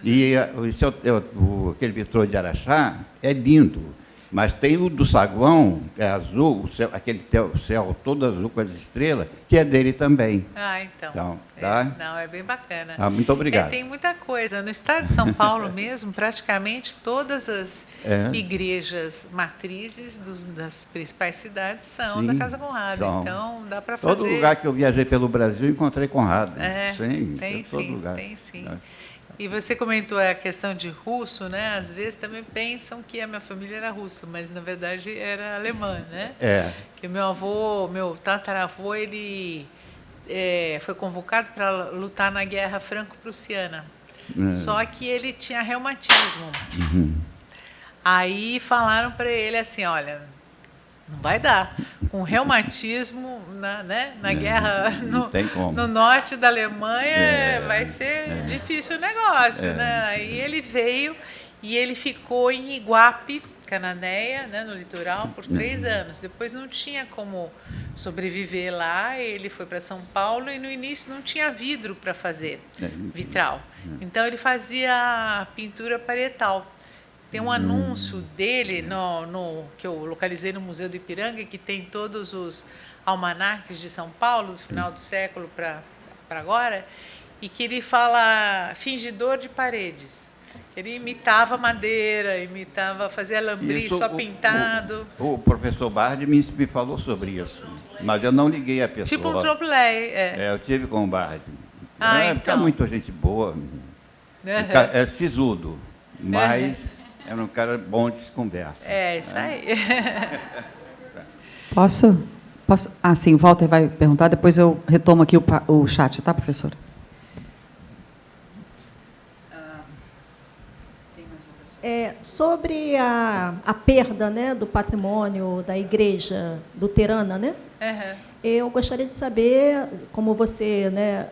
E aquele vitrô de Araxá é lindo, mas tem o do Saguão, que é azul, aquele céu todo azul com as estrelas, que é dele também. Então tá? Não, é bem bacana. Muito obrigado. Tem muita coisa. No estado de São Paulo mesmo, praticamente todas as igrejas matrizes das principais cidades são da Casa Conrado. Então, dá para fazer... Todo lugar que eu viajei pelo Brasil, encontrei Conrado. Tem sim. E você comentou a questão de russo, né? Às vezes também pensam que a minha família era russa, mas na verdade era alemã, né? Que meu tataravô, ele foi convocado para lutar na Guerra Franco-Prussiana. Só que ele tinha reumatismo. Aí falaram para ele assim, olha, não vai dar. Com reumatismo na guerra no norte da Alemanha, vai ser difícil o negócio. Né? Aí ele veio e ele ficou em Iguape, Cananéia, né, no litoral, por 3 anos. Depois não tinha como sobreviver lá, ele foi para São Paulo e no início não tinha vidro para fazer vitral. Então ele fazia pintura parietal. Tem um anúncio dele que eu localizei no Museu do Ipiranga, que tem todos os almanaques de São Paulo, do final do século para agora, e que ele fala fingidor de paredes. Ele imitava madeira, fazia alambril só pintado. O professor Bardi me falou sobre isso, mas eu não liguei a pessoa. Tipo um trompe-l'œil. Eu tive com o Bardi. Então. É muito gente boa. É sisudo, mas é um cara bom de conversa. Isso aí. Posso? Ah, sim, o Walter vai perguntar, depois eu retomo aqui o chat, tá, professora? Sobre a perda, né, do patrimônio da igreja luterana, né? Eu gostaria de saber, como você, né,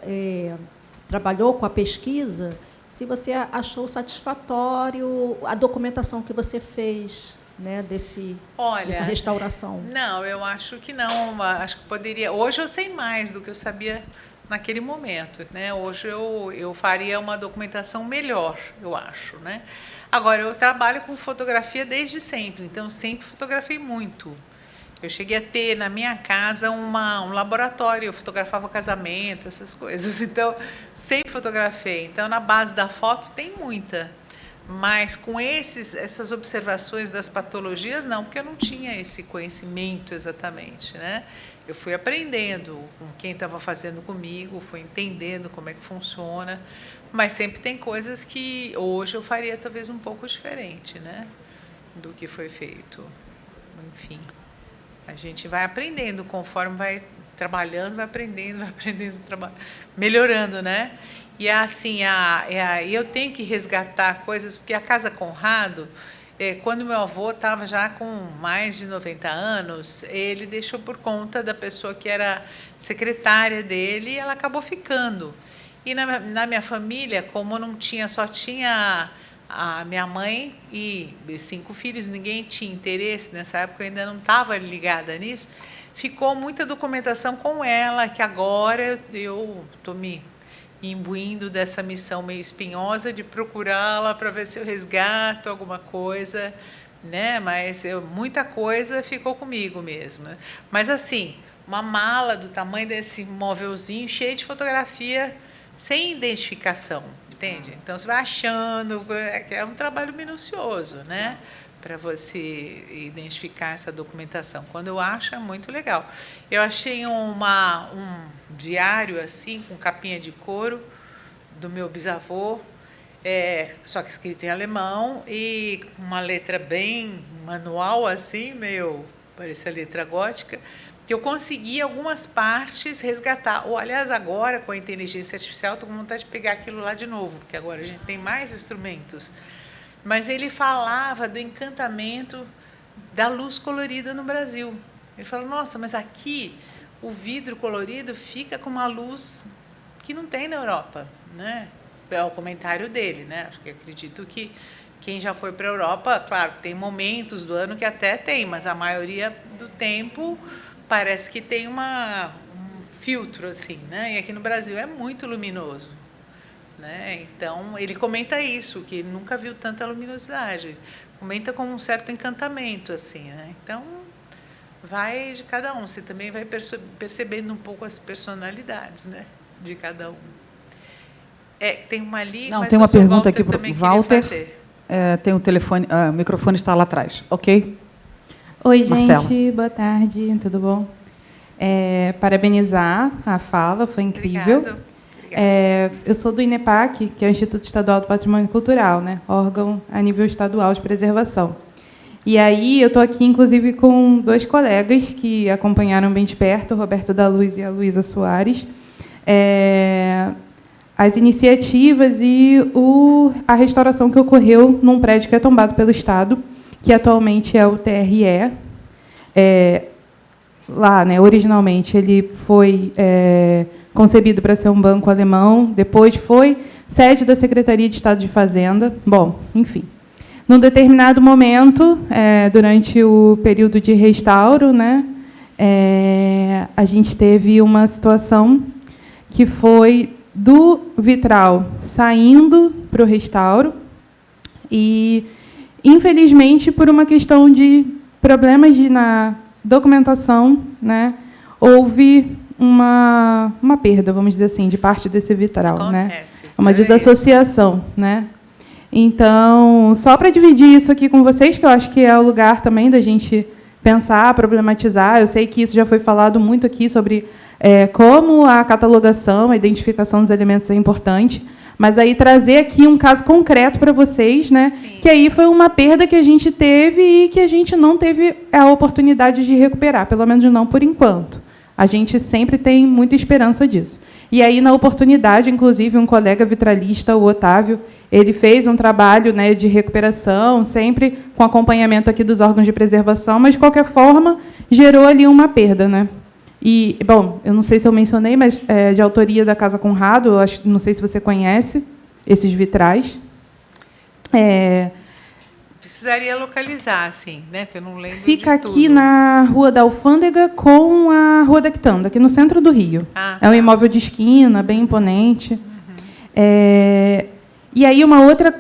trabalhou com a pesquisa, se você achou satisfatório a documentação que você fez, né, dessa restauração. Não, eu acho que não. Acho que poderia. Hoje eu sei mais do que eu sabia naquele momento, né? Hoje eu faria uma documentação melhor, eu acho, né? Agora, eu trabalho com fotografia desde sempre, então sempre fotografei muito. Eu cheguei a ter na minha casa um laboratório, eu fotografava casamento, essas coisas, então sempre fotografei. Então, na base da foto tem muita, mas com essas observações das patologias, não, porque eu não tinha esse conhecimento exatamente, né? Eu fui aprendendo com quem estava fazendo comigo, fui entendendo como é que funciona, mas sempre tem coisas que hoje eu faria talvez um pouco diferente, né, do que foi feito. Enfim, a gente vai aprendendo conforme vai trabalhando, vai aprendendo, melhorando, né? E assim, eu tenho que resgatar coisas, porque a Casa Conrado, quando meu avô estava já com mais de 90 anos, ele deixou por conta da pessoa que era secretária dele, e ela acabou ficando. E na minha família, como só tinha a minha mãe e 5 filhos, ninguém tinha interesse, nessa época eu ainda não estava ligada nisso, ficou muita documentação com ela, que agora eu estou me imbuindo dessa missão meio espinhosa de procurá-la para ver se eu resgato alguma coisa, né? Mas muita coisa ficou comigo mesmo. Mas assim, uma mala do tamanho desse móvelzinho, cheia de fotografia, sem identificação, entende? Então, você vai achando, é um trabalho minucioso, né? Para você identificar essa documentação. Quando eu acho, é muito legal. Eu achei um diário, assim, com capinha de couro, do meu bisavô, só que escrito em alemão, e uma letra bem manual, assim, meio, parecia letra gótica, que eu consegui algumas partes resgatar. Ou, aliás, agora, com a inteligência artificial, estou com vontade de pegar aquilo lá de novo, porque agora a gente tem mais instrumentos. Mas ele falava do encantamento da luz colorida no Brasil. Ele falou, nossa, mas aqui o vidro colorido fica com uma luz que não tem na Europa, né? É o comentário dele, né? Acredito que quem já foi para a Europa, claro, tem momentos do ano que até tem, mas a maioria do tempo parece que tem um filtro, assim, né? E aqui no Brasil é muito luminoso, né? Então, ele comenta isso, que ele nunca viu tanta luminosidade. Comenta com um certo encantamento, assim, né? Então, vai de cada um. Você também vai percebendo um pouco as personalidades, né, de cada um. Tem uma ali, não, mas tem uma pergunta aqui para o Walter. Tem o telefone, o microfone está lá atrás, ok? Oi, Marcela. gente, boa tarde, tudo bom? Parabenizar a fala, foi incrível. Obrigada. Eu sou do INEPAC, que é o Instituto Estadual do Patrimônio Cultural, né? Órgão a nível estadual de preservação. E aí eu estou aqui, inclusive, com 2 colegas que acompanharam bem de perto, o Roberto da Luz e a Luísa Soares, as iniciativas e a restauração que ocorreu num prédio que é tombado pelo Estado, que atualmente é o TRE. Lá, né, originalmente, ele foi concebido para ser um banco alemão, depois foi sede da Secretaria de Estado de Fazenda. Bom, enfim. Num determinado momento, durante o período de restauro, né, a gente teve uma situação que foi do vitral saindo para o restauro, e Infelizmente, por uma questão de problemas na documentação, né, houve uma perda, vamos dizer assim, de parte desse vitral, né? Uma desassociação, né? Então, só para dividir isso aqui com vocês, que eu acho que é o lugar também da gente pensar, problematizar. Eu sei que isso já foi falado muito aqui sobre como a catalogação, a identificação dos elementos é importante, mas aí trazer aqui um caso concreto para vocês, né? Sim. Que aí foi uma perda que a gente teve e que a gente não teve a oportunidade de recuperar, pelo menos não por enquanto. A gente sempre tem muita esperança disso. E aí, na oportunidade, inclusive, um colega vitralista, o Otávio, ele fez um trabalho, né, de recuperação, sempre com acompanhamento aqui dos órgãos de preservação, mas, de qualquer forma, gerou ali uma perda, né? E, bom, eu não sei se eu mencionei, mas de autoria da Casa Conrado, não sei se você conhece esses vitrais. Precisaria localizar, assim, né? Que eu não lembro. Fica de aqui tudo. na Rua da Alfândega com a Rua da Quitanda, aqui no centro do Rio. É um imóvel de esquina, bem imponente. E aí, uma outra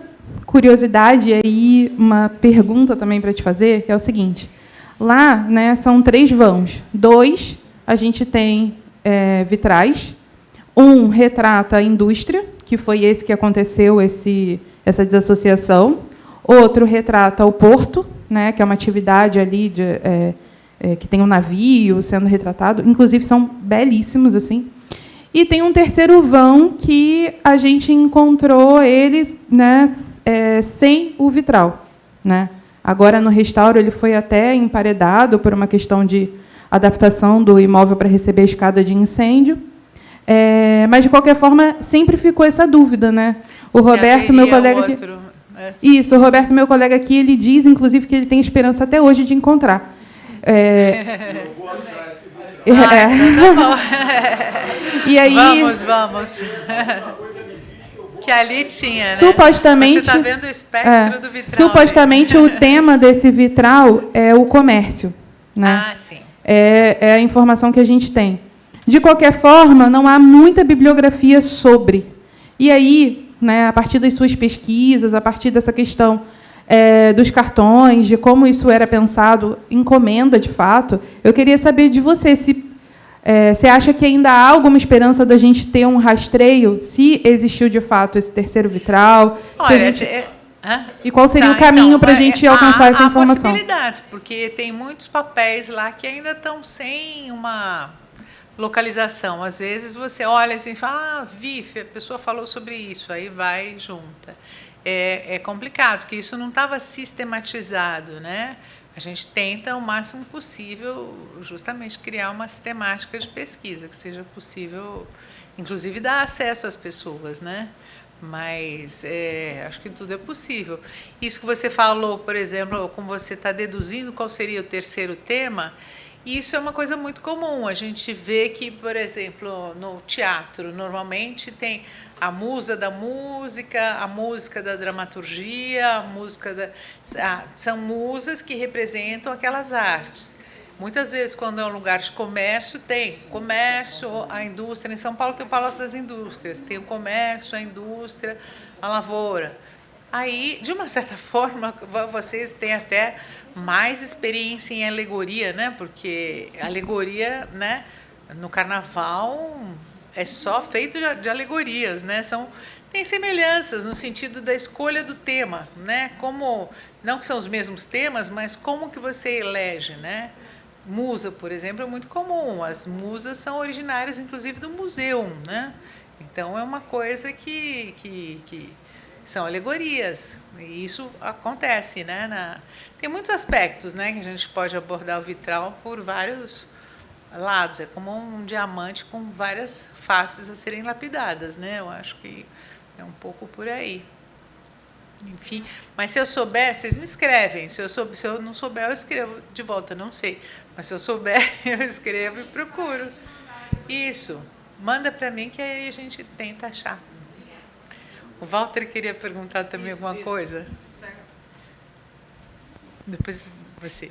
curiosidade, aí, uma pergunta também para te fazer, que é o seguinte. Lá, né, são 3 vãos. 2, a gente tem vitrais. Um retrata a indústria, que foi esse que aconteceu, essa desassociação. Outro retrata o porto, né, que é uma atividade ali que tem um navio sendo retratado. Inclusive, são belíssimos, assim. E tem um terceiro vão que a gente encontrou eles, né, sem o vitral, né? Agora, no restauro, ele foi até emparedado por uma questão de adaptação do imóvel para receber a escada de incêndio. Mas, de qualquer forma, sempre ficou essa dúvida, né? O Roberto, meu colega aqui... Isso, o Roberto, meu colega aqui, ele diz, inclusive, que ele tem esperança até hoje de encontrar. E aí, vamos. Que ali tinha, né? Supostamente, você está vendo o espectro do vitral. Supostamente, o tema desse vitral é o comércio, né? Ah, sim. É a informação que a gente tem. De qualquer forma, não há muita bibliografia sobre. E aí, né, a partir das suas pesquisas, a partir dessa questão dos cartões, de como isso era pensado, encomenda, de fato, eu queria saber de você se você acha que ainda há alguma esperança da gente ter um rastreio, se existiu, de fato, esse terceiro vitral? Olha, e qual seria o caminho para a gente alcançar essa informação? Há possibilidades, porque tem muitos papéis lá que ainda estão sem uma localização. Às vezes você olha assim e fala, a pessoa falou sobre isso, aí vai e junta. É complicado, porque isso não estava sistematizado, né? A gente tenta, o máximo possível, justamente criar uma sistemática de pesquisa, que seja possível, inclusive, dar acesso às pessoas, né? Mas acho que tudo é possível. Isso que você falou, por exemplo, como você está deduzindo qual seria o terceiro tema, isso é uma coisa muito comum. A gente vê que, por exemplo, no teatro, normalmente tem a musa da música, a música da dramaturgia, a música são musas que representam aquelas artes. Muitas vezes, quando é um lugar de comércio, tem comércio, a indústria. Em São Paulo tem o Palácio das Indústrias, tem o comércio, a indústria, a lavoura. Aí, de uma certa forma, vocês têm até mais experiência em alegoria, né? Porque alegoria, né, no carnaval é só feito de alegorias, né? Tem semelhanças no sentido da escolha do tema, né? Como, não que são os mesmos temas, mas como que você elege, né? Musa, por exemplo, é muito comum. As musas são originárias, inclusive, do museu, né? Então, é uma coisa que são alegorias. E isso acontece, né? Tem muitos aspectos, né, que a gente pode abordar o vitral por vários lados. É como um diamante com várias faces a serem lapidadas, né? Eu acho que é um pouco por aí. Enfim, mas se eu souber, vocês me escrevem. Se eu não souber, eu escrevo de volta, não sei. Mas se eu souber, eu escrevo e procuro. Isso, manda para mim que aí a gente tenta achar. O Walter queria perguntar também alguma coisa? Depois você.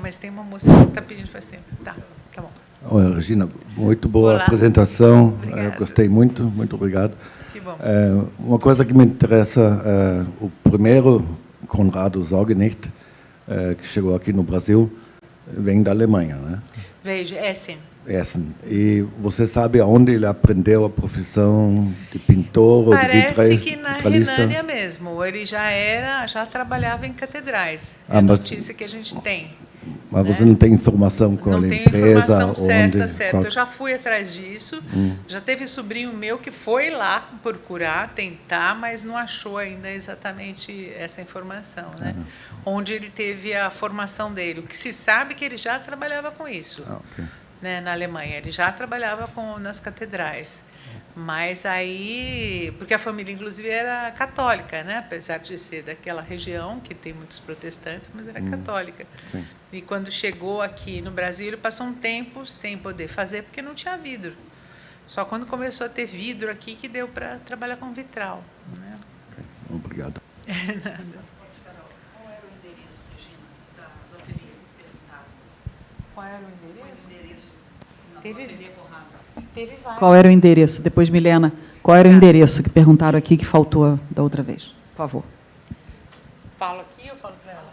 Mas tem uma moça que está pedindo faz tempo. Tá bom. Oi, Regina, muito boa apresentação. Eu gostei muito obrigado. Que bom. Uma coisa que me interessa, o primeiro Conrado Sorgenich, que chegou aqui no Brasil, vem da Alemanha, né? Veio de Essen. Essen. E você sabe aonde ele aprendeu a profissão de pintor ou de vitralista? Parece que na Renânia mesmo. Ele já trabalhava em catedrais. É a notícia que a gente tem. Mas você não tem informação com a empresa? Não tenho informação certa. Eu já fui atrás disso. Já teve sobrinho meu que foi lá procurar, tentar, mas não achou ainda exatamente essa informação, né? Onde ele teve a formação dele. O que se sabe é que ele já trabalhava com isso. Okay. Né, na Alemanha. Ele já trabalhava nas catedrais. Mas aí, porque a família, inclusive, era católica, né? Apesar de ser daquela região, que tem muitos protestantes, mas era católica. Sim. E quando chegou aqui no Brasil, ele passou um tempo sem poder fazer, porque não tinha vidro. Só quando começou a ter vidro aqui que deu para trabalhar com vitral. Né? Okay. Obrigado. Nada. Qual era o endereço, Regina, do ateliê que perguntava? Qual era o endereço? Teve vários. Qual era o endereço? Depois, Milena, qual era o endereço que perguntaram aqui que faltou da outra vez? Por favor. Falo aqui ou falo para ela?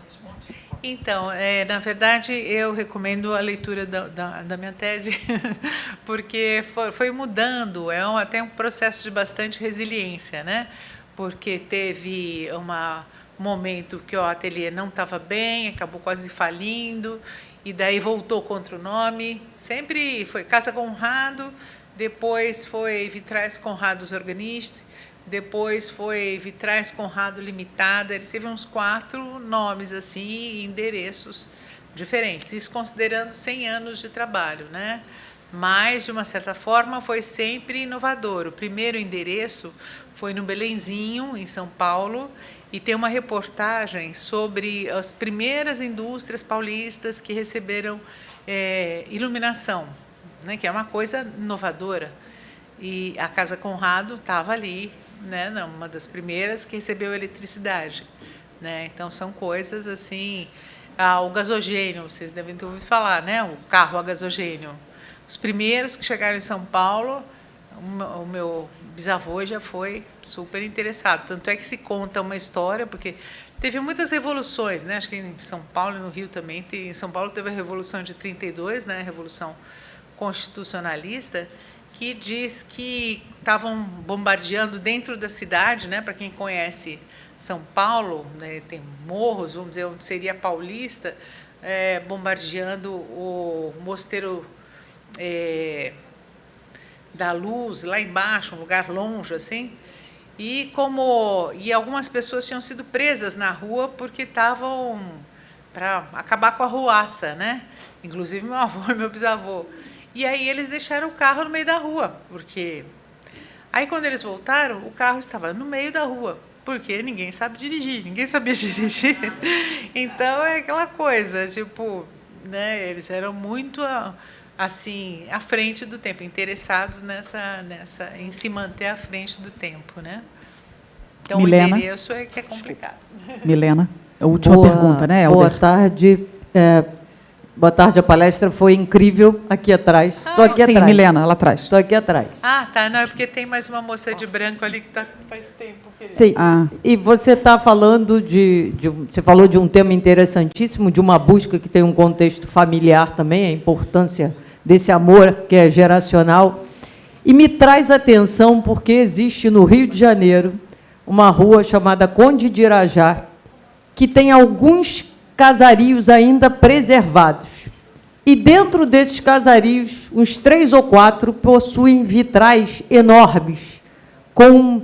Então, na verdade, eu recomendo a leitura da minha tese, porque foi mudando, até um processo de bastante resiliência, né? Porque teve um momento que o ateliê não estava bem, acabou quase falindo, e daí voltou contra o nome. Sempre foi Casa Conrado, depois foi Vitrais Conrado Sorgenich, depois foi Vitrais Conrado Limitada. Ele teve uns 4 nomes assim, endereços diferentes, isso considerando 100 anos de trabalho, né? Mas, de uma certa forma, foi sempre inovador. O primeiro endereço foi no Belenzinho, em São Paulo, e tem uma reportagem sobre as primeiras indústrias paulistas que receberam iluminação, né, que é uma coisa inovadora. E a Casa Conrado estava ali, né, uma das primeiras que recebeu eletricidade. Né? Então, são coisas assim... o gasogênio, vocês devem ter ouvido falar, né? O carro a gasogênio. Os primeiros que chegaram em São Paulo, o meu bisavô já foi super interessado. Tanto é que se conta uma história, porque teve muitas revoluções, né? Acho que em São Paulo e no Rio também. Em São Paulo teve a Revolução de 32, né? A Revolução Constitucionalista, que diz que estavam bombardeando dentro da cidade, né? Para quem conhece São Paulo, né? Tem morros, vamos dizer, onde seria Paulista, bombardeando o Mosteiro da Luz, lá embaixo, um lugar longe, assim, e algumas pessoas tinham sido presas na rua porque estavam para acabar com a ruaça, né? Inclusive meu avô e meu bisavô. E aí eles deixaram o carro no meio da rua, porque aí quando eles voltaram, o carro estava no meio da rua, porque ninguém sabe dirigir, ninguém sabia dirigir. Então é aquela coisa, tipo, né? Eles eram muito assim, à frente do tempo, interessados em se manter à frente do tempo, né? Então, Milena, o endereço é que é complicado. Milena, a última pergunta, né, Helder? Boa tarde. Boa tarde, a palestra foi incrível aqui atrás. Estou aqui sim, atrás. Milena, lá atrás. Estou aqui atrás. Ah, tá. Não, é porque tem mais uma moça de branco ali que faz tempo. Querida. Sim. Ah. E você está falando você falou de um tema interessantíssimo, de uma busca que tem um contexto familiar também, a importância desse amor que é geracional. E me traz atenção porque existe no Rio de Janeiro uma rua chamada Conde de Irajá, que tem alguns casarios ainda preservados. E dentro desses casarios, uns 3 ou 4 possuem vitrais enormes, com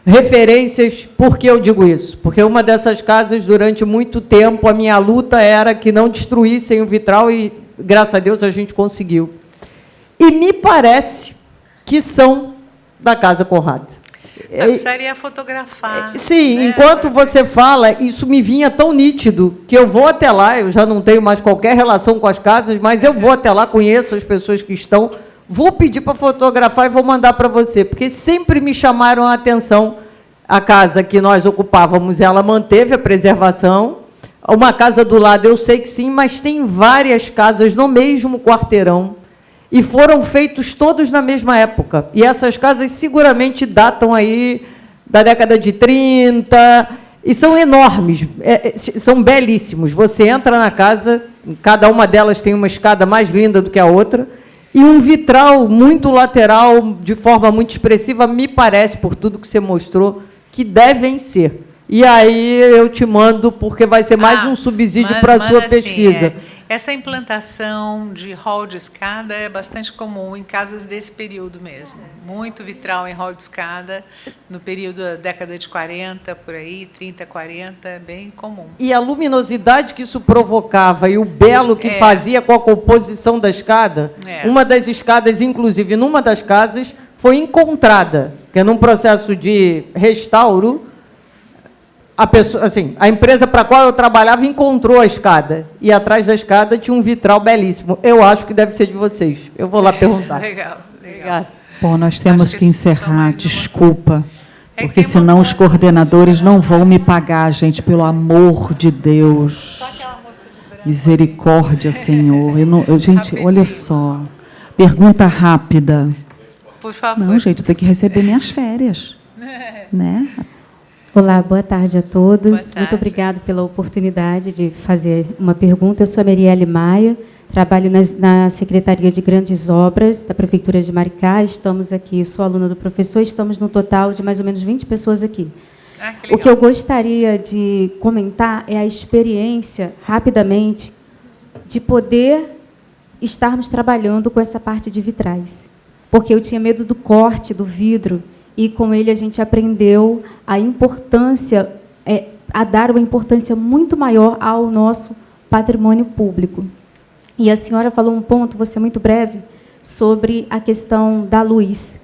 referências. Por que eu digo isso? Porque uma dessas casas, durante muito tempo, a minha luta era que não destruíssem o vitral e, graças a Deus, a gente conseguiu. E me parece que são da Casa Conrado. Eu precisaria fotografar. Sim, né? enquanto você fala, isso me vinha tão nítido que eu vou até lá, eu já não tenho mais qualquer relação com as casas, mas eu vou até lá, conheço as pessoas que estão, vou pedir para fotografar e vou mandar para você, porque sempre me chamaram a atenção. A casa que nós ocupávamos, ela manteve a preservação. Uma casa do lado, eu sei que sim, mas tem várias casas no mesmo quarteirão. e foram feitos todos na mesma época. E essas casas seguramente datam aí da década de 30, e são enormes, são belíssimos. Você entra na casa, cada uma delas tem uma escada mais linda do que a outra, e um vitral muito lateral, de forma muito expressiva, me parece, por tudo que você mostrou, que devem ser. E aí eu te mando, porque vai ser mais um subsídio para a sua pesquisa. Essa implantação de hall de escada é bastante comum em casas desse período mesmo. Muito vitral em hall de escada, no período da década de 40, por aí, 30, 40, é bem comum. E a luminosidade que isso provocava e o belo que fazia com a composição da escada, uma das escadas, inclusive, numa das casas, foi encontrada, que é num processo de restauro. A pessoa, assim, a empresa para a qual eu trabalhava encontrou a escada, e atrás da escada tinha um vitral belíssimo. Eu acho que deve ser de vocês. Eu vou lá perguntar. Legal, legal. Bom, nós temos que encerrar, desculpa, porque senão os coordenadores não vão me pagar, gente, pelo amor de Deus. Misericórdia, Senhor. Gente, olha só, pergunta rápida. Por favor. Não, gente, eu tenho que receber minhas férias, né? Olá, boa tarde a todos. Boa tarde. Muito obrigada pela oportunidade de fazer uma pergunta. Eu sou a Marielle Maia, trabalho na Secretaria de Grandes Obras da Prefeitura de Maricá. Estamos aqui, sou aluna do professor, estamos no total de mais ou menos 20 pessoas aqui. O que eu gostaria de comentar é a experiência, rapidamente, de poder estarmos trabalhando com essa parte de vitrais. Porque eu tinha medo do corte do vidro, e com ele a gente aprendeu a importância, a dar uma importância muito maior ao nosso patrimônio público. E a senhora falou um ponto, vou ser muito breve, sobre a questão da luz.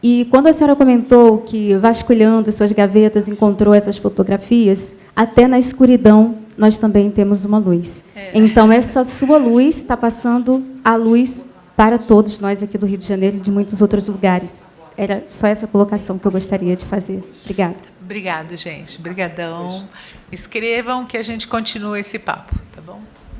E quando a senhora comentou que, vasculhando suas gavetas, encontrou essas fotografias, até na escuridão nós também temos uma luz. Então, essa sua luz está passando a luz para todos nós aqui do Rio de Janeiro e de muitos outros lugares. Era só essa colocação que eu gostaria de fazer. Obrigada. Obrigada, gente. Obrigadão. Escrevam que a gente continua esse papo, tá bom?